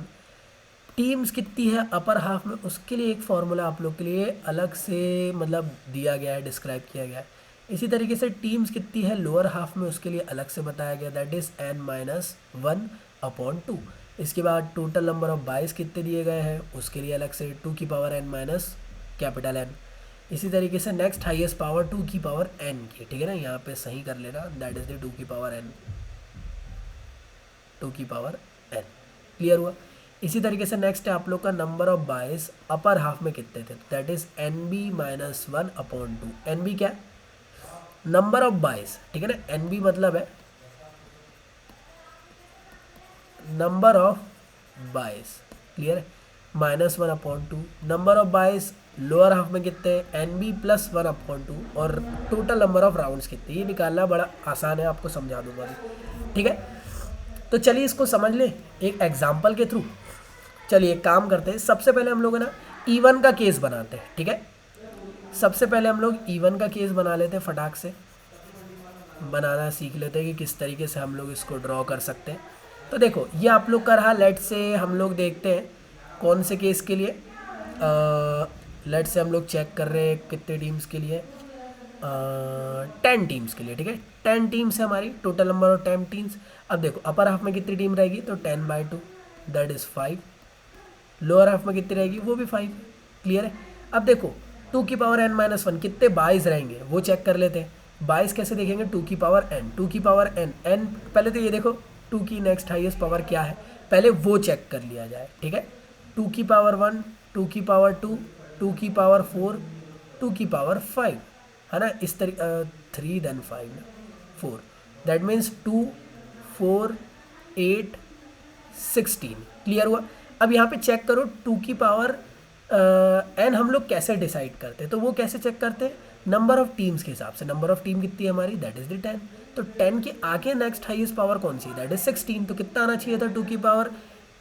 टीम्स कितनी है अपर हाफ में, उसके लिए एक फार्मूला आप लोग के लिए अलग से मतलब दिया गया है, डिस्क्राइब किया गया है। इसी तरीके से टीम्स कितनी है लोअर हाफ में, उसके लिए अलग से बताया गया, दैट इज़ n-1/2। इसके बाद टोटल नंबर ऑफ बाइस कितने दिए गए हैं, उसके लिए अलग से 2 की power n minus capital N। इसी तरीके से नेक्स्ट हाईएस्ट पावर 2 की पावर n की, ठीक है ना, यहाँ पे सही कर लेना, दैट इज़ द 2 की पावर n, 2 की पावर n। क्लियर हुआ। इसी तरीके से नेक्स्ट है आप लोग का नंबर ऑफ बाइस अपर हाफ में कितने थे, दैट इज NB-1/2। NB क्या, नंबर ऑफ बाइस, ठीक है ना। NB मतलब है नंबर ऑफ बाइस। क्लियर है, -1/2। नंबर ऑफ बाइस लोअर हाफ में कितने हैं, NB + 1/2। और टोटल नंबर ऑफ राउंड्स कितने, ये निकालना बड़ा आसान है, आपको समझा दूंगा अभी। ठीक है, तो चलिए इसको समझ लें एक एग्जाम्पल के थ्रू। चलिए एक काम करते हैं, सबसे पहले हम लोग है ना इवन का केस बनाते हैं। ठीक है, सबसे पहले हम लोग इवन का केस बना लेते हैं, फटाक से बनाना सीख लेते हैं कि किस तरीके से हम लोग इसको ड्रॉ कर सकते हैं। तो देखो ये आप लोग का रहा, लेट से हम लोग देखते हैं कौन से केस के लिए। लेट से हम लोग चेक कर रहे हैं कितने टीम्स के लिए, 10 टीम्स के लिए। ठीक है, 10 टीम्स है हमारी, टोटल नंबर ऑफ 10 टीम्स। अब देखो अपर हाफ में कितनी टीम रहेगी, तो 10/2 दैट इज़ 5। लोअर हाफ में कितनी रहेगी, वो भी 5। क्लियर है। अब देखो 2 की पावर n-1 कितने बाइस रहेंगे वो चेक कर लेते हैं। बाइस कैसे देखेंगे, 2 की पावर n, 2 की पावर n पहले तो ये देखो 2 की नेक्स्ट हाईएस्ट पावर क्या है, पहले वो चेक कर लिया जाए। ठीक है, 2 की पावर 1, 2 की पावर 2, 2 की पावर 4, 2 की पावर 5, है ना, इस तरीके 3 देन 5 4, दैट मीन्स 2 4 8 16। क्लियर हुआ। अब यहाँ पे चेक करो 2 की पावर n हम लोग कैसे डिसाइड करते हैं, तो वो कैसे चेक करते हैं, नंबर ऑफ टीम्स के हिसाब से। नंबर ऑफ टीम कितनी है हमारी, दैट इज़ द 10। तो 10 के आगे नेक्स्ट हाईएस्ट पावर कौन सी, दैट इज़ 16। तो कितना आना चाहिए था 2 की power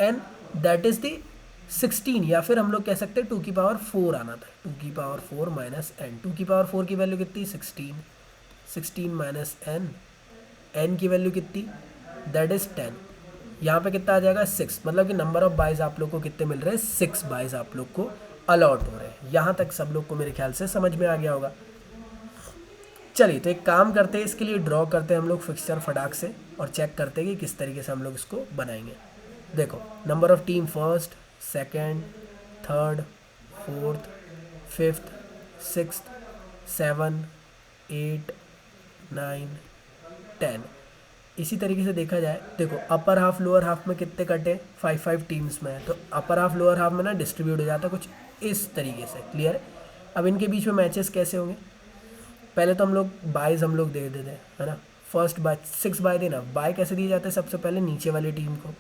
n, that is the 16। या फिर हम लोग कह सकते हैं 2 की पावर 4 आना था, 2 की पावर 4 माइनस n। 2 की पावर 4 की वैल्यू कितनी, 16, 16 माइनस n, n की वैल्यू कितनी, दैट इज़ 10। यहाँ पे कितना आ जाएगा 6, मतलब कि नंबर ऑफ बाइज आप लोग को कितने मिल रहे हैं, 6 बाइज आप लोग को अलॉट हो रहे हैं। यहाँ तक सब लोग को मेरे ख्याल से समझ में आ गया होगा। चलिए तो एक काम करते हैं, इसके लिए ड्रॉ करते हैं हम लोग फिक्सचर फटाक से और चेक करते हैं कि किस तरीके से हम लोग इसको बनाएंगे। देखो number of team first, second, third, fourth, fifth, sixth, 7, 8, 9, 10। इसी तरीके से देखा जाए, देखो अपर हाफ लोअर हाफ में कितने कटे, 5 टीम्स में है, तो अपर हाफ लोअर हाफ में ना डिस्ट्रीब्यूट हो जाता है कुछ इस तरीके से। क्लियर है। अब इनके बीच में मैचेस कैसे होंगे, पहले तो हम लोग बाइज हम लोग दे देते हैं, है ना। फर्स्ट बाय 6 बाय देना, बाय कैसे दिए जाते हैं, सबसे पहले नीचे वाली टीम को,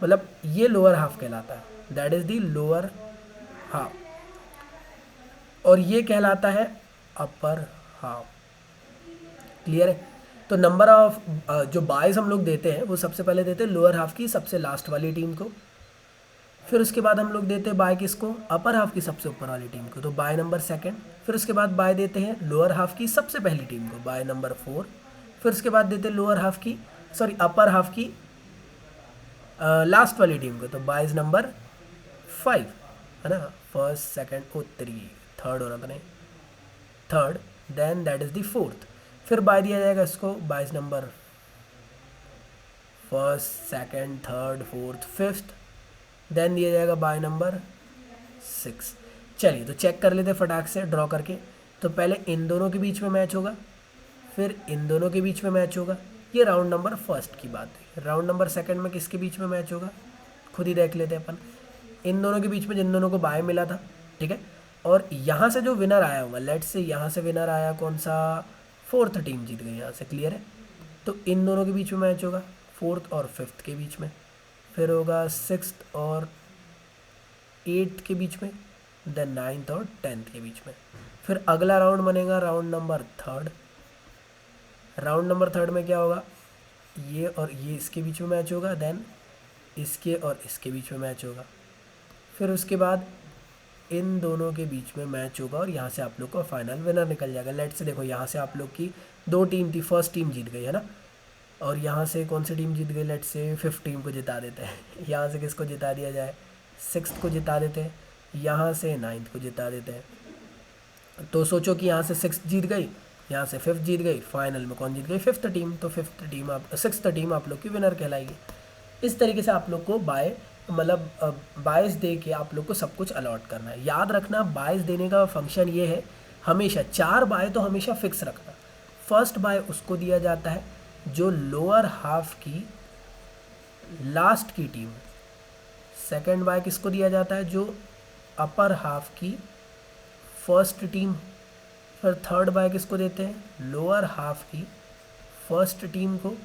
मतलब ये लोअर हाफ कहलाता है, that is the lower half, और ये कहलाता है अपर हाफ। क्लियर है। तो नंबर ऑफ जो बायज हम लोग देते हैं वो सबसे पहले देते हैं लोअर हाफ की सबसे लास्ट वाली टीम को, फिर उसके बाद हम लोग देते हैं बाय किसको, अपर हाफ की सबसे ऊपर वाली टीम को, तो बाय नंबर सेकंड। फिर उसके बाद बाय देते हैं लोअर हाफ की सबसे पहली टीम को, बाय नंबर 4। फिर उसके बाद देते हैं लोअर हाफ की, सॉरी अपर हाफ की लास्ट वाली टीम को, तो बायज नंबर 5, है ना। फर्स्ट सेकंड ओ 3, थर्ड होना था नहीं, third, then that is the fourth. फिर बाय दिया जाएगा इसको byes number first, second, third, fourth, fifth, then दिया जाएगा बाय नंबर 6। चलिए तो चेक कर लेते फटाक से ड्रॉ करके। तो पहले इन दोनों के बीच में मैच होगा, फिर इन दोनों के बीच में मैच होगा, ये राउंड नंबर फर्स्ट की बात है। राउंड नंबर सेकंड में किसके बीच में मैच होगा, खुद ही देख लेते हैं अपन, इन दोनों के बीच में जिन दोनों को बाय मिला था, ठीक है। और यहाँ से जो विनर आया होगा, लेट्स से यहाँ से विनर आया कौन सा, फोर्थ टीम जीत गई यहाँ से। क्लियर है। तो इन दोनों के बीच में मैच होगा, फोर्थ और फिफ्थ के बीच में, फिर होगा सिक्स्थ और 8th के बीच में, देन 9th और 10th के बीच में। फिर अगला राउंड बनेगा round number third. Round number third में क्या होगा, ये और ये इसके बीच में मैच होगा, देन इसके और इसके बीच में मैच होगा, फिर उसके बाद इन दोनों के बीच में मैच होगा, और यहाँ से आप लोग को फाइनल विनर निकल जाएगा। लेट से देखो यहाँ से आप लोग की 2 टीम थी, फर्स्ट टीम जीत गई है ना, और यहाँ से कौन सी टीम जीत गई, लेट से 5th टीम को जिता देते हैं। यहाँ से किसको जिता दिया जाए, 6th को जिता देते हैं, यहाँ से 9th को जिता देते हैं। तो सोचो कि यहाँ से 6th जीत गई, यहाँ से 5th जीत गई, फाइनल में कौन जीत गई, 5th टीम। तो 6th टीम आप लोग की विनर कहलाएगी। इस तरीके से आप लोग को बाय मतलब बायस दे के आप लोग को सब कुछ अलॉट करना है। याद रखना बायस देने का फंक्शन ये है, हमेशा 4 बाय तो हमेशा फिक्स रखना। फर्स्ट बाय उसको दिया जाता है जो लोअर हाफ की लास्ट की टीम, सेकंड बाय किसको दिया जाता है, जो अपर हाफ की फर्स्ट टीम, फिर थर्ड बाय किसको देते हैं, लोअर हाफ की फर्स्ट टीम को,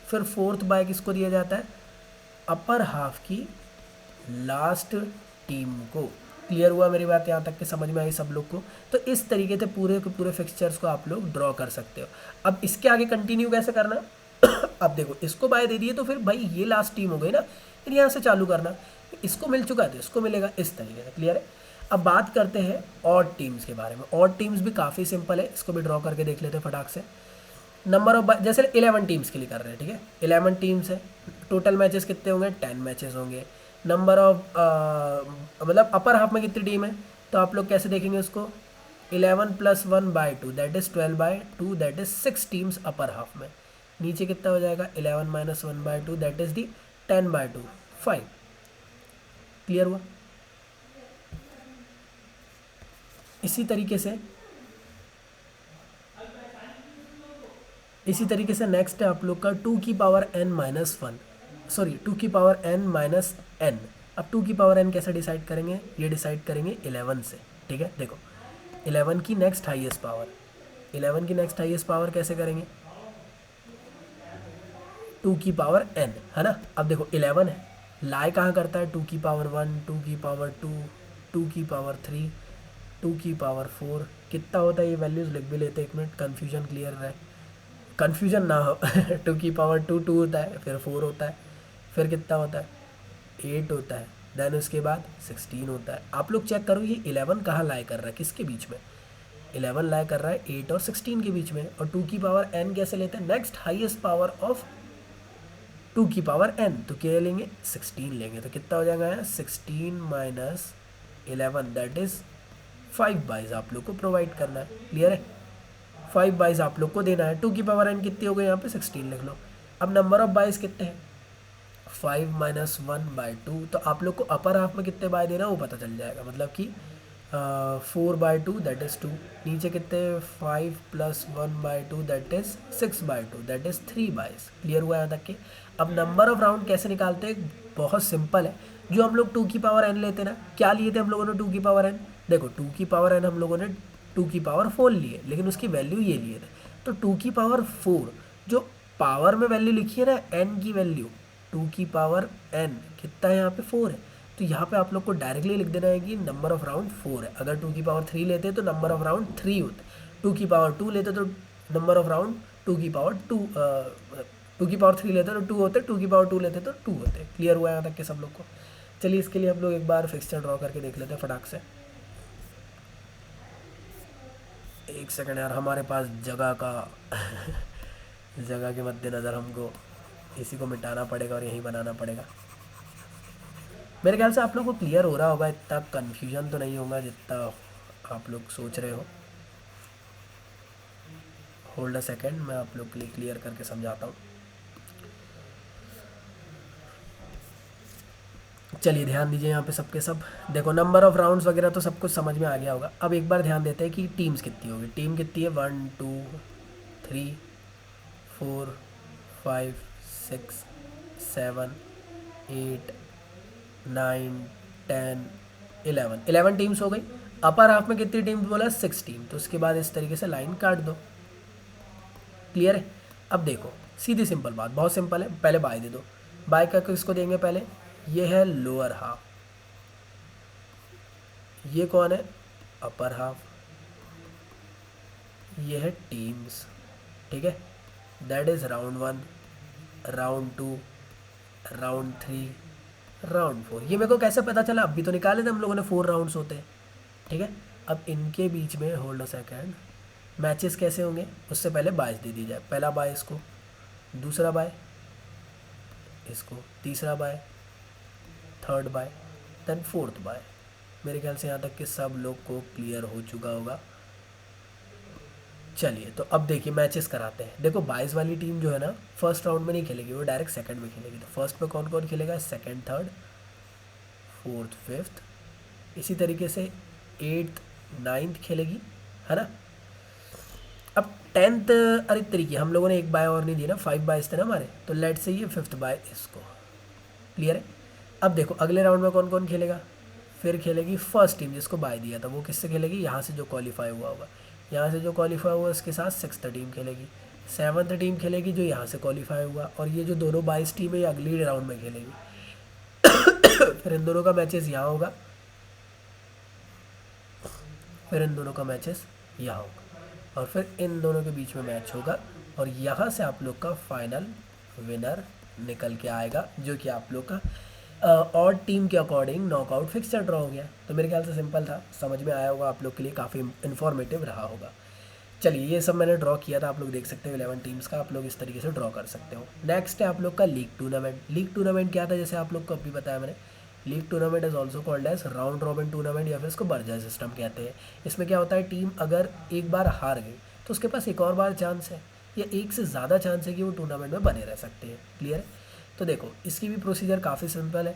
फिर फोर्थ बाय किसको दिया जाता है, अपर हाफ की लास्ट टीम को। क्लियर हुआ मेरी बात, यहाँ तक के समझ में आई सब लोग को। तो इस तरीके से पूरे के पूरे फिक्सचर्स को आप लोग ड्रॉ कर सकते हो। अब इसके आगे कंटिन्यू कैसे करना अब देखो इसको बाय दे दिए तो फिर भाई ये लास्ट टीम हो गई ना, फिर यहाँ से चालू करना, इसको मिल चुका है तो इसको मिलेगा, इस तरीके से। क्लियर है। अब बात करते हैं ऑड टीम्स के बारे में। ऑड टीम्स भी काफ़ी सिंपल है, इसको भी ड्रॉ करके देख लेते हैं फटाक से। नंबर ऑफ जैसे 11 टीम्स के लिए कर रहे हैं, ठीक है। 11 टीम्स है, टोटल मैचेस कितने होंगे, 10 मैचेस होंगे। नंबर ऑफ मतलब अपर हाफ में कितनी टीम है, तो आप लोग कैसे देखेंगे उसको, 11 + 1/2 that is 12/2 that is 6 teams upper half में। नीचे कितना हो जाएगा, 11 - 1/2 दैट इज़ दी 10/2 5। क्लियर हुआ। इसी तरीके से नेक्स्ट है आप लोग का 2 की पावर n - 1, सॉरी 2 की पावर n - n। अब 2 की पावर n कैसे डिसाइड करेंगे, ये डिसाइड करेंगे 11 से। ठीक है, देखो 11 की नेक्स्ट हाईएस्ट पावर, 11 की नेक्स्ट हाईएस्ट पावर कैसे करेंगे, 2 की पावर n, है ना। अब देखो 11 है, लाई कहाँ करता है, 2 की पावर 1, 2 की पावर 2, 2 की पावर 3, 2 की पावर 4। कितना होता है ये वैल्यूज़ लिख भी लेते, एक मिनट कन्फ्यूजन क्लियर रहे, कन्फ्यूजन ना हो 2 की पावर 2 2 होता है, फिर 4 होता है, फिर कितना होता है 8 होता है, देन उसके बाद 16 होता है। आप लोग चेक करो ये 11 कहाँ लाई कर रहा है, किसके बीच में, 11 लाई कर रहा है 8 और 16 के बीच में। और 2 की पावर n कैसे लेते हैं, next highest power of two की पावर n, तो क्या लेंगे 16 लेंगे, तो कितना हो जाएगा यहाँ 16 माइनस 11 दैट इज़ 5 बाइज आप लोग को प्रोवाइड करना है। क्लियर है, 5 बाइज आप लोग को देना है। टू की पावर n कितनी हो गई यहाँ पे 16 लिख लो। अब नंबर ऑफ बाइज कितने हैं 5 माइनस 1/2, तो आप लोग को अपर हाफ में कितने बाय देना वो पता चल जाएगा, मतलब कि 4/2 दैट इज़ 2। नीचे कितने 5 plus 1/2 that is 6/2 that is 3 byes. Clear हुआ यहाँ तक के। अब नंबर ऑफ राउंड कैसे निकालते हैं, बहुत सिंपल है। जो हम लोग 2 की पावर n लेते ना, क्या लिए थे हम लोगों ने 2 की पावर n, देखो 2 की पावर n हम लोगों ने 2 की पावर 4 लिए, लेकिन उसकी वैल्यू ये लिए थे। तो 2 की पावर 4 जो पावर में वैल्यू लिखी है ना n की वैल्यू, 2 की पावर n कितना है यहाँ पे 4 है, तो यहाँ पे आप लोग को डायरेक्टली लिख देना है कि नंबर ऑफ राउंड 4 है। अगर 2 की पावर 3 लेते तो नंबर ऑफ राउंड 3 होते, 2 की पावर 2 लेते तो नंबर ऑफ राउंड 2 की पावर 2, 2 की पावर 3 लेते तो 2 होते, 2 की पावर 2 लेते तो 2 होते। क्लियर हुआ यहाँ तक के सब लोग को। चलिए इसके लिए हम लोग एक बार फिक्सचर ड्रॉ करके देख लेते हैं फटाक से। एक सेकंड यार, हमारे पास जगह का जगह के मद्देनज़र हमको इसी को मिटाना पड़ेगा और यहीं बनाना पड़ेगा। मेरे ख्याल से आप लोग को क्लियर हो रहा होगा, इतना कन्फ्यूजन तो नहीं होगा जितना आप लोग सोच रहे हो। होल्ड अ सेकेंड, मैं आप लोग के लिए क्लियर करके समझाता हूँ। चलिए ध्यान दीजिए यहाँ पे सबके सब। देखो नंबर ऑफ राउंड्स वगैरह तो सब कुछ समझ में आ गया होगा। अब एक बार ध्यान देते हैं कि टीम्स कितनी होगी। टीम कितनी है 1 2 3 4 5 6 7 8 9 10 11 टीम्स हो गई। अपर हाफ में कितनी टीम्स बोला 6 टीम, तो उसके बाद इस तरीके से लाइन काट दो। क्लियर है। अब देखो सीधी सिंपल बात, बहुत सिंपल है। पहले बाय दे दो। बाय का किसको देंगे पहले, ये है लोअर हाफ, ये कौन है अपर हाफ, ये है टीम्स। ठीक है, that is round 1, round 2, round 3, round 4। ये मेरे को कैसे पता चला, अभी तो निकाले थे हम लोगों ने 4 राउंड्स होते हैं। ठीक है, अब इनके बीच में होल्ड अ सेकेंड मैचेस कैसे होंगे, उससे पहले बायस दे दी जाए। पहला बाय इसको, दूसरा बाय इसको, तीसरा bye, third bye, then fourth bye. मेरे ख्याल से यहाँ तक कि सब लोग को क्लियर हो चुका होगा। चलिए तो अब देखिए मैचेस कराते हैं। देखो 22 वाली टीम जो है ना फर्स्ट राउंड में नहीं खेलेगी, वो डायरेक्ट सेकंड में खेलेगी। तो फर्स्ट में कौन कौन खेलेगा, सेकंड, थर्ड, फोर्थ, फिफ्थ, इसी तरीके से 8th 9th खेलेगी, है ना। अब 10th, अरे तरीके हम लोगों ने एक बाय और नहीं दी ना, 5 बायस थे ना हमारे, तो लेट से ये 5th बाय इसको। क्लियर है। अब देखो अगले राउंड में कौन कौन खेलेगा, फिर खेलेगी फर्स्ट टीम जिसको बाय दिया था, वो किससे खेलेगी, यहाँ से जो क्वालिफाई हुआ होगा, यहाँ से जो क्वालिफाई हुआ उसके साथ 6th टीम खेलेगी, 7th टीम खेलेगी जो यहाँ से क्वालिफाई हुआ, और ये जो दोनों 22 टीम है ये अगली राउंड में खेलेगी। फिर इन दोनों का मैचेस यहाँ होगा, फिर इन दोनों का मैचेस यहाँ होगा, और फिर इन दोनों के बीच में मैच होगा, और यहाँ से आप लोग का फाइनल विनर निकल के आएगा, जो कि आप लोग का और टीम के अकॉर्डिंग नॉकआउट फिक्सचर ड्रॉ हो गया। तो मेरे ख्याल से सिंपल था, समझ में आया होगा आप लोग के लिए, काफ़ी इन्फॉर्मेटिव रहा होगा। चलिए ये सब मैंने ड्रॉ किया था, आप लोग देख सकते हो 11 टीम्स का आप लोग इस तरीके से ड्रॉ कर सकते हो। नेक्स्ट है आप लोग का लीग टूर्नामेंट। लीग टूर्नामेंट क्या था, जैसे आप लोग को अभी बताया मैंने, league tournament is also called as round robin tournament, या फिर इसको बर्जर सिस्टम कहते हैं। इसमें क्या होता है, टीम अगर एक बार हार गई तो उसके पास एक और बार चांस है, या एक से ज़्यादा चांस है कि वो टूर्नामेंट में बने रह सकते हैं। क्लियर है। तो देखो इसकी भी प्रोसीजर काफ़ी सिंपल है।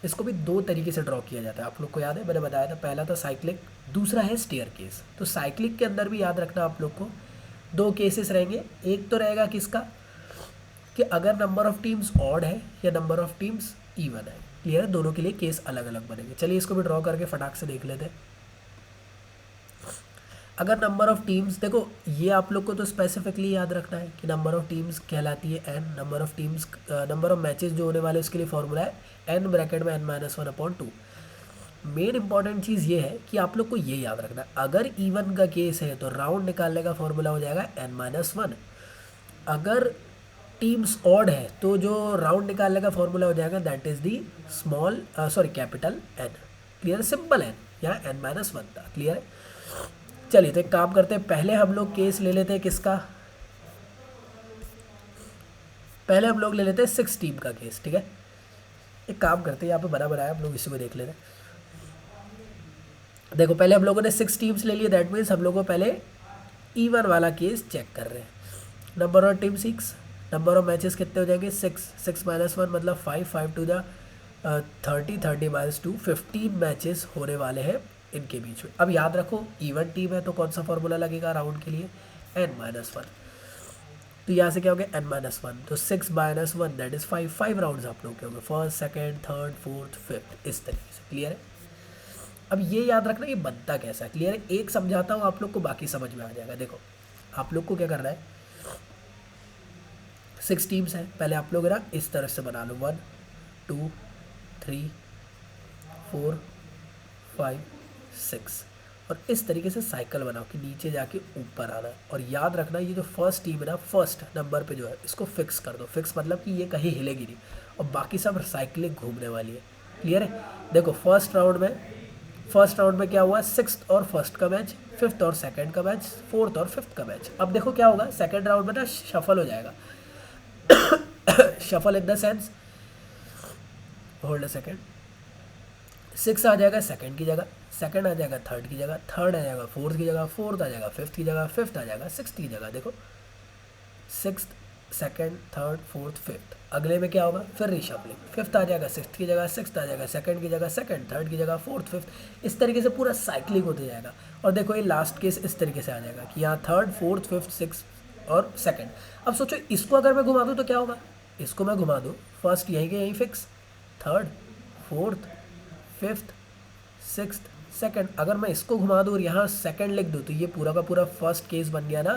इसको भी 2 तरीके से ड्रॉ किया जाता है, आप लोग को याद है मैंने बताया था, पहला था साइक्लिक, दूसरा है स्टेयर केस। तो साइक्लिक के अंदर भी याद रखना आप लोग को 2 केसेस रहेंगे। एक तो रहेगा किसका, कि अगर नंबर ऑफ टीम्स ऑड है या नंबर ऑफ टीम्स इवन है। क्लियर है, दोनों के लिए केस अलग अलग बनेंगे। चलिए इसको भी ड्रॉ करके फटाक से देख लेते हैं। अगर नंबर ऑफ टीम्स, देखो ये आप लोग को तो स्पेसिफिकली याद रखना है कि नंबर ऑफ टीम्स कहलाती है n, number of teams, number of matches जो होने वाले उसके लिए फॉर्मूला है n ब्रैकेट में n-1/2। मेन इंपॉर्टेंट चीज़ ये है कि आप लोग को ये याद रखना है, अगर इवन का केस है तो राउंड निकालने का फॉर्मूला हो जाएगा n-1। अगर टीम्स ऑड है तो जो राउंड निकालने का फॉर्मूला हो जाएगा that is the small capital n। Clear, simple n, यहाँ n-1 था। क्लियर है। चलिए तो एक काम करते हैं, पहले हम लोग केस ले लेते हैं किसका, पहले हम लोग ले लेते हैं 6 टीम का केस, ठीक है। एक काम करते हैं, यहाँ पे बना बनाया, हम लोग इसी को देख लेते हैं। देखो पहले हम लोगों ने 6 टीम्स ले लिए, दैट मीन्स हम लोग को पहले इवन वाला केस चेक कर रहे हैं। Number of team 6, number of matches कितने हो जाएंगे 6, 6 - 1 मतलब 5, 5 टू द 30, 30 - 2, 15 मैचेस होने वाले हैं इनके बीच में। अब याद रखो इवन टीम है तो कौन सा फॉर्मूला लगेगा राउंड के लिए, n-1। तो यहाँ से क्या हो गया n-1, तो 6 - 1 दैट इज 5, 5 राउंड्स आप लोग के होंगे, first, second, third, fourth, fifth, इस तरीके से। क्लियर है। अब ये याद रखना ये बनता कैसा है, क्लियर है। एक समझाता हूँ आप लोग को, बाकी समझ में आ जाएगा। देखो आप लोग को क्या करना है, 6 टीम्स हैं, पहले आप लोग ना इस तरह से बना लो, 1 2 3 4 5 6, और इस तरीके से साइकिल बनाओ कि नीचे जाके ऊपर आना है। और याद रखना ये जो फर्स्ट टीम है ना, फर्स्ट नंबर पे जो है इसको फिक्स कर दो। फिक्स मतलब कि ये कहीं हिलेगी नहीं, और बाकी सब साइकिलिंग घूमने वाली है। क्लियर है। देखो फर्स्ट राउंड में क्या हुआ, 6th और फर्स्ट का मैच, 5th और सेकंड का मैच, 4th और 5th का मैच। अब देखो क्या होगा, सेकंड राउंड में ना शफल हो जाएगा। Shuffle in the sense, hold a second, 6 आ जाएगा सेकंड की जगह, सेकंड आ जाएगा थर्ड की जगह, थर्ड आ जाएगा फोर्थ की जगह, फोर्थ आ जाएगा फिफ्थ की जगह, फिफ्थ आ जाएगा सिक्स्थ की जगह। देखो 6th, second, third, fourth, fifth. अगले में क्या होगा, फिर रिशफलिंग, फिफ्थ आ जाएगा सिक्स्थ की जगह, सिक्स्थ आ जाएगा सेकंड की जगह, सेकंड थर्ड की जगह, फोर्थ फिफ्थ। इस तरीके से पूरा साइक्लिंग होते जाएगा। और देखो ये लास्ट केस इस तरीके से आ जाएगा कि यहाँ थर्ड, फोर्थ, फिफ्थ, सिक्स और सेकंड। अब सोचो इसको अगर मैं घुमा दूँ तो क्या होगा, इसको मैं घुमा दूँ, फर्स्ट यहीं के यहीं fix, third, fourth, fifth, sixth, second. अगर मैं इसको घुमा दूँ और यहाँ सेकंड लिख दूँ तो ये पूरा का पूरा फर्स्ट केस बन गया ना।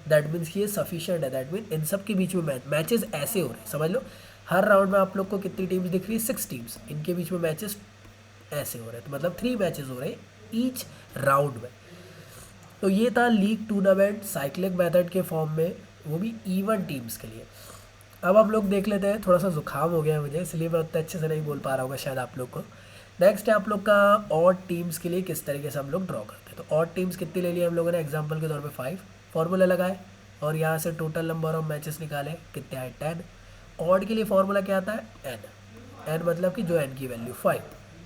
दैट मीन्स ये सफिशिएंट है। दैट मीन इन सब के बीच में मैचेस ऐसे हो रहे हैं, समझ लो। हर राउंड में आप लोग को कितनी टीम्स दिख रही है, 6 टीम्स, इनके बीच में मैचेस ऐसे हो रहे हैं। तो मतलब 3 मैचेस हो रहे हैं ईच राउंड में। तो ये था लीग टूर्नामेंट साइक्लिंग मेथड के फॉर्म में, वो भी इवन टीम्स के लिए। अब हम लोग देख लेते हैं, थोड़ा सा जुकाम हो गया है मुझे, इसलिए मैं उतना अच्छे से नहीं बोल पा रहा हूँ शायद आप लोग को। नेक्स्ट है आप लोग का ऑड टीम्स के लिए किस तरीके से हम लोग ड्रॉ करते हैं। तो ऑड टीम्स कितनी ले ली हम लोगों ने, एग्जांपल के तौर पे 5, फार्मूला लगाए और यहाँ से टोटल नंबर ऑफ मैचेस निकाले, कितने आए 10। ऑड के लिए फार्मूला क्या आता है, एन मतलब कि जो एन की वैल्यू 5।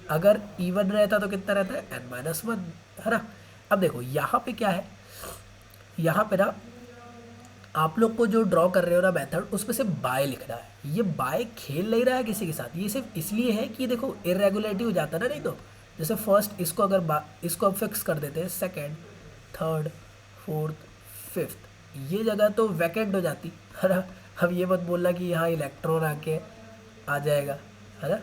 अगर इवन रहता तो कितना रहता है, n-1, है ना। अब देखो यहाँ पे क्या है, यहाँ पे ना आप लोग को जो ड्रॉ कर रहे हो ना मेथड, उसमें से बाय लिखना है। ये बाय खेल नहीं रहा है किसी के साथ, ये सिर्फ इसलिए है कि देखो इरेगुलरिटी हो जाता है ना, नहीं तो जैसे फर्स्ट इसको अगर इसको अब फिक्स कर देते हैं, सेकंड, थर्ड, फोर्थ, फिफ्थ, ये जगह तो वैकेंट हो जाती है ना। अब ये मत बोलना कि यहाँ इलेक्ट्रॉन आके आ जाएगा, है ना।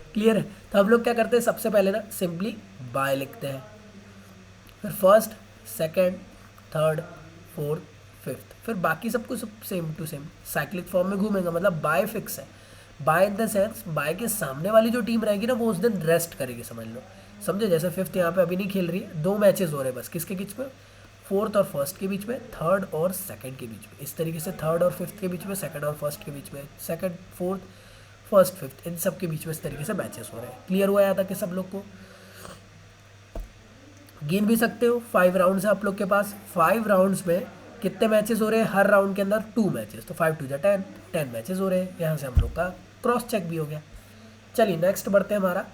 क्लियर है। तो हम लोग क्या करते हैं, सबसे पहले ना सिंपली बाय लिखते हैं, फिर first, second, third, fourth, fifth, फिर बाकी सब कुछ same to same cyclic form में घूमेगा। मतलब बाय फिक्स है। Bye in the sense bye के सामने वाली जो टीम रहेगी ना वो उस दिन रेस्ट करेगी, समझ लो। समझे, जैसे फिफ्थ यहाँ पे अभी नहीं खेल रही है, 2 मैचेस हो रहे हैं बस, किसके बीच में, फोर्थ और फर्स्ट के बीच में, थर्ड और सेकंड के बीच में। इस तरीके से थर्ड और फिफ्थ के बीच में, सेकंड और फर्स्ट के बीच में, सेकंड, फोर्थ, फर्स्ट, फिफ्थ, इन सब के बीच में इस तरीके से मैचेस हो रहे हैं। क्लियर हुआ यहाँ तक कि सब लोग को। गिन भी सकते हो, 5 राउंड्स है आप लोग के पास। 5 राउंड्स में कितने मैचेस हो रहे हैं, हर राउंड के अंदर 2 मैचेस, तो 5 2 10, 10 मैचेस हो रहे हैं। यहाँ से हम लोग का क्रॉस चेक भी हो गया। चलिए नेक्स्ट बढ़ते हैं।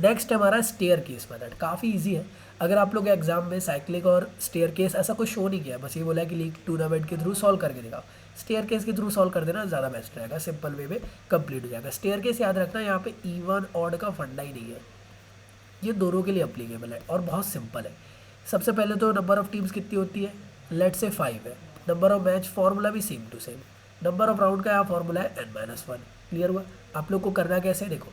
नेक्स्ट है हमारा स्टेयर केस मेथड। काफ़ी इजी है। अगर आप लोग एग्जाम में साइक्लिक और स्टेयर केस ऐसा कुछ शो नहीं किया, बस ये बोला है कि लीग टूर्नामेंट के थ्रू सॉल्व करके दिखाओ, स्टेयर केस के थ्रू सॉल्व कर देना ज़्यादा बेस्ट रहेगा, सिंपल वे में कंप्लीट हो जाएगा। स्टेयर केस याद रखना यहाँ पे इवन ऑड का फंडा ही नहीं है, ये दोनों के लिए अप्लीकेबल है और बहुत सिंपल है। सबसे पहले तो नंबर ऑफ टीम्स कितनी होती है, लेट से 5 है। नंबर ऑफ मैच फार्मूला भी same to same. Number of round का यहाँ फार्मूला है n-1। क्लियर हुआ। आप लोग को करना कैसे, देखो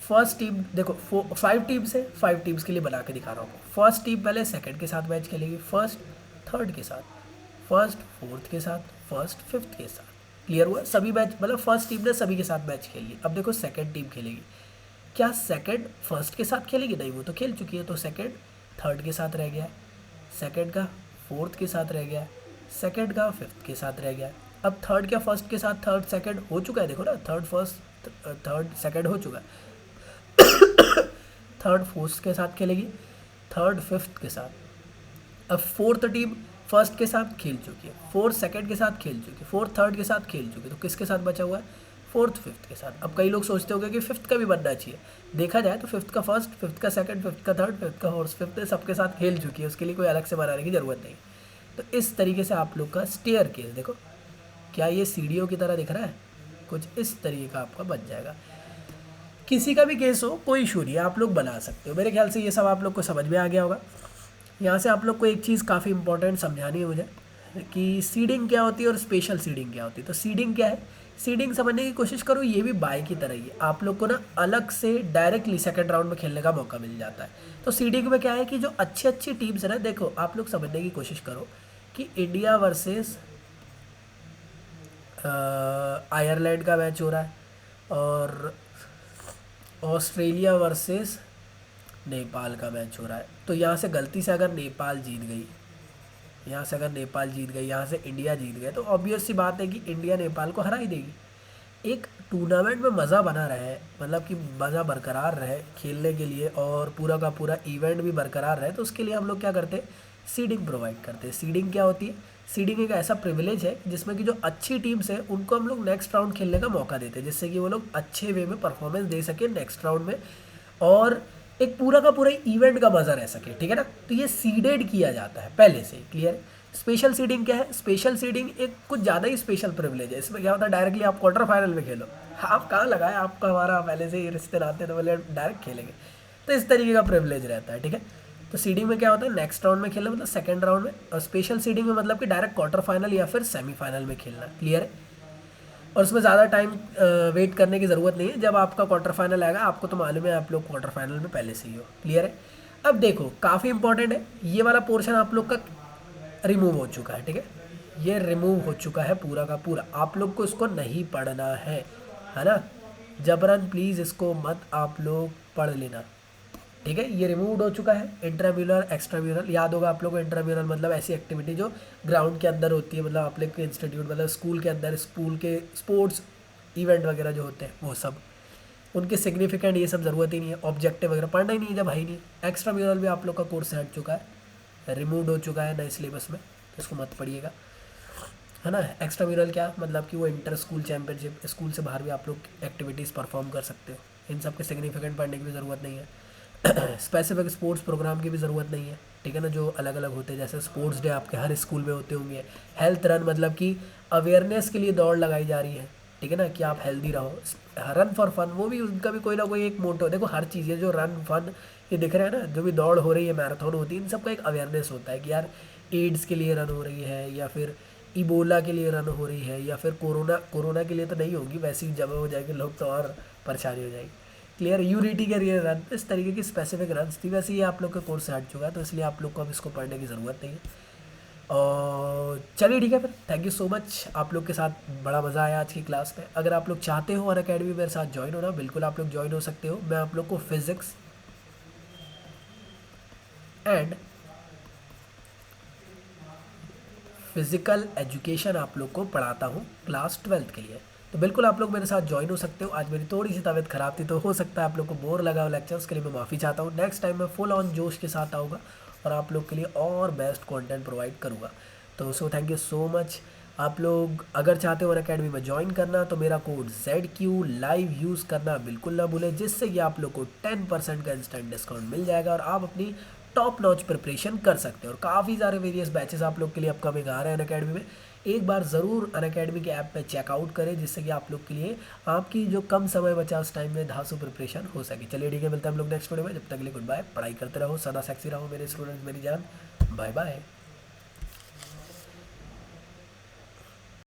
फर्स्ट टीम, देखो 5 टीम्स है, 5 टीम्स के लिए बना के दिखा रहा हूँ। फर्स्ट टीम पहले सेकंड के साथ मैच खेलेगी, फर्स्ट थर्ड के साथ, फर्स्ट फोर्थ के साथ, फर्स्ट फिफ्थ के साथ। क्लियर हुआ। सभी मैच मतलब फर्स्ट टीम ने सभी के साथ मैच खेल ली। अब देखो सेकंड टीम खेलेगी, क्या सेकंड फर्स्ट के साथ खेलेगी, नहीं वो तो खेल चुकी है, तो सेकंड थर्ड के साथ रह गया, सेकंड का फोर्थ के साथ रह गया, सेकंड का फिफ्थ के साथ रह गया। अब थर्ड क्या फर्स्ट के साथ थर्ड सेकंड हो चुका है, देखो ना, थर्ड फर्स्ट थर्ड सेकंड हो चुका है। थर्ड फोर्थ के साथ खेलेगी, थर्ड फिफ्थ के साथ। अब फर्स्ट के साथ खेल चुकी है, फोर्थ सेकंड के साथ खेल चुकी है, फोर्थ थर्ड के साथ खेल चुकी है, तो किसके साथ बचा हुआ है? फोर्थ फिफ्थ के साथ। अब कई लोग सोचते होंगे कि फिफ्थ का भी बनना चाहिए, देखा जाए तो फिफ्थ का फर्स्ट, फिफ्थ का सेकंड, फिफ्थ का थर्ड, फिफ्थ का फोर्थ, फिफ्थ सबके साथ खेल चुकी है, उसके लिए कोई अलग से बनाने की ज़रूरत नहीं। तो इस तरीके से आप लोग का स्टेयर केस देखो, क्या ये सीढ़ियों की तरह दिख रहा है? कुछ इस तरीके का आपका बन जाएगा। किसी का भी केस हो कोई इशू नहीं है, आप लोग बना सकते हो। मेरे ख्याल से ये सब आप लोग को समझ में आ गया होगा। यहाँ से आप लोग को एक चीज़ काफ़ी इंपॉर्टेंट समझानी है मुझे कि सीडिंग क्या होती है और स्पेशल सीडिंग क्या होती है। तो सीडिंग क्या है? सीडिंग समझने की कोशिश करो, ये भी बाय की तरह ही है। आप लोग को ना अलग से डायरेक्टली सेकंड राउंड में खेलने का मौका मिल जाता है। तो सीडिंग में क्या है कि जो अच्छी अच्छी टीम्स है ना, देखो आप लोग समझने की कोशिश करो कि इंडिया वर्सेस आयरलैंड का मैच हो रहा है और ऑस्ट्रेलिया वर्सेस नेपाल का मैच हो रहा है। तो यहाँ से गलती से अगर नेपाल जीत गई, यहाँ से अगर नेपाल जीत गई, यहाँ से इंडिया जीत गए, तो ऑब्वियस सी बात है कि इंडिया नेपाल को हरा ही देगी। एक टूर्नामेंट में मज़ा बना रहे, मतलब कि मज़ा बरकरार रहे खेलने के लिए और पूरा का पूरा इवेंट भी बरकरार रहे, तो उसके लिए हम लोग क्या करते हैं? सीडिंग प्रोवाइड करते हैं। सीडिंग क्या होती है? सीडिंग एक ऐसा प्रिविलेज है जिसमें कि जो अच्छी टीम्स है उनको हम लोग नेक्स्ट राउंड खेलने का मौका देते हैं, जिससे कि वो लोग अच्छे वे में परफॉर्मेंस दे सके नेक्स्ट राउंड में और एक पूरा का पूरा इवेंट का मज़ा रह सके, ठीक है ना। तो ये सीडेड किया जाता है पहले से, क्लियर है। स्पेशल सीडिंग क्या है? स्पेशल सीडिंग एक कुछ ज़्यादा ही स्पेशल प्रिविलेज है। इसमें क्या होता है? डायरेक्टली आप क्वार्टर फाइनल में खेलो। आप कहाँ लगाए, आपका हमारा पहले से ही रिश्ते नाते, तो बोले डायरेक्ट खेलेंगे। तो इस तरीके का प्रिविलेज रहता है, ठीक है। तो सीडिंग में क्या होता है? नेक्स्ट राउंड में खेलना, मतलब सेकंड राउंड में। और स्पेशल सीडिंग में मतलब कि डायरेक्ट क्वार्टर फाइनल या फिर सेमीफाइनल में खेलना, क्लियर है। और उसमें ज़्यादा टाइम वेट करने की ज़रूरत नहीं है। जब आपका क्वार्टर फाइनल आएगा, आपको तो मालूम है आप लोग क्वार्टर फाइनल में पहले से ही हो, क्लियर है। अब देखो काफ़ी इंपॉर्टेंट है, ये वाला पोर्शन आप लोग का रिमूव हो चुका है, ठीक है। ये रिमूव हो चुका है पूरा का पूरा, आप लोग को इसको नहीं पढ़ना है ना। जबरन प्लीज़ इसको मत आप लोग पढ़ लेना, ठीक है। ये रिमूव हो चुका है। इंट्राम्यूरल एक्स्ट्राम्यूरल, याद होगा आप लोगों को। इंट्राम्यूरल मतलब ऐसी एक्टिविटी जो ग्राउंड के अंदर होती है, मतलब आप लोग के इंस्टीट्यूट मतलब स्कूल के अंदर, स्कूल के स्पोर्ट्स इवेंट वगैरह जो होते हैं वो सब, उनके सिग्निफिकेंट ये सब ज़रूरत ही नहीं है। ऑब्जेक्टिव वगैरह पढ़ना ही नहीं है जब है ही नहीं। एक्स्ट्राम्यूरल भी आप लोग का कोर्स हट चुका है, रिमूव हो चुका है नए सिलेबस में, तो इसको मत पढ़िएगा, है ना। एक्स्ट्राम्यूरल क्या मतलब कि वो इंटर स्कूल चैम्पियनशिप, स्कूल से बाहर भी आप लोग एक्टिविटीज़ परफॉर्म कर सकते हो। इन सब के सिग्निफिकेंट पढ़ने की भी ज़रूरत नहीं है। स्पेसिफिक स्पोर्ट्स प्रोग्राम की भी ज़रूरत नहीं है, ठीक है ना, जो अलग अलग होते हैं। जैसे स्पोर्ट्स डे आपके हर स्कूल में होते होंगे। हेल्थ रन मतलब कि अवेयरनेस के लिए दौड़ लगाई जा रही है, ठीक है ना, कि आप हेल्दी रहो। रन फॉर फन, वो भी उनका भी कोई ना कोई एक मोटो। देखो हर चीज़ है जो रन फन ये दिख रहे हैं ना, जो भी दौड़ हो रही है, मैराथन होती है, इन सबका एक अवेयरनेस होता है कि यार एड्स के लिए रन हो रही है, या फिर इबोला के लिए रन हो रही है, या फिर कोरोना के लिए तो नहीं होगी, वैसे ही जमा हो जाएंगे लोग तो और परेशानी हो जाएगी, क्लियर। यूनिटी के लिए रन, इस तरीके की स्पेसिफिक रन थी। वैसे ये आप लोग के कोर्स से हट चुका है, तो इसलिए आप लोग को अब इसको पढ़ने की ज़रूरत नहीं है। और चलिए ठीक है फिर, थैंक यू सो मच। आप लोग के साथ बड़ा मज़ा आया आज की क्लास में। अगर आप लोग चाहते हो अनअकैडमी मेरे साथ ज्वाइन होना, बिल्कुल आप लोग ज्वाइन हो सकते हो। मैं आप लोग को फिज़िक्स एंड फिज़िकल एजुकेशन आप लोग को पढ़ाता हूँ क्लास 12th के लिए। तो बिल्कुल आप लोग मेरे साथ ज्वाइन हो सकते हो। आज मेरी थोड़ी सी तबीयत ख़राब थी, तो हो सकता है आप लोग को बोर लगा हो लेक्चर्स के लिए, मैं माफ़ी चाहता हूँ। नेक्स्ट टाइम मैं फुल ऑन जोश के साथ आऊँगा और आप लोग के लिए और बेस्ट कंटेंट प्रोवाइड करूँगा। तो थैंक यू सो मच। आप लोग अगर चाहते हो अनअकैडमी में ज्वाइन करना, तो मेरा कोड ZQ लाइव यूज़ करना बिल्कुल ना भूलें, जिससे कि आप लोग को 10% का इंस्टेंट डिस्काउंट मिल जाएगा और आप अपनी टॉप नॉच प्रिपरेशन कर सकते हैं। और काफ़ी सारे वेरियस बैचेस आप लोग के लिए अपकमिंग आ रहे हैं अनअकैडमी में। एक बार ज़रूर अनअकैडमी के ऐप पे चेकआउट करें, जिससे कि आप लोग के लिए आपकी जो कम समय बचा उस टाइम में धांसू प्रिपरेशन हो सके। चलिए ठीक है, मिलते हैं हम लोग नेक्स्ट वीडियो में। जब तक के लिए गुड बाय, पढ़ाई करते रहो, सदा सेक्सी रहो मेरे स्टूडेंट, मेरी जान। Bye bye.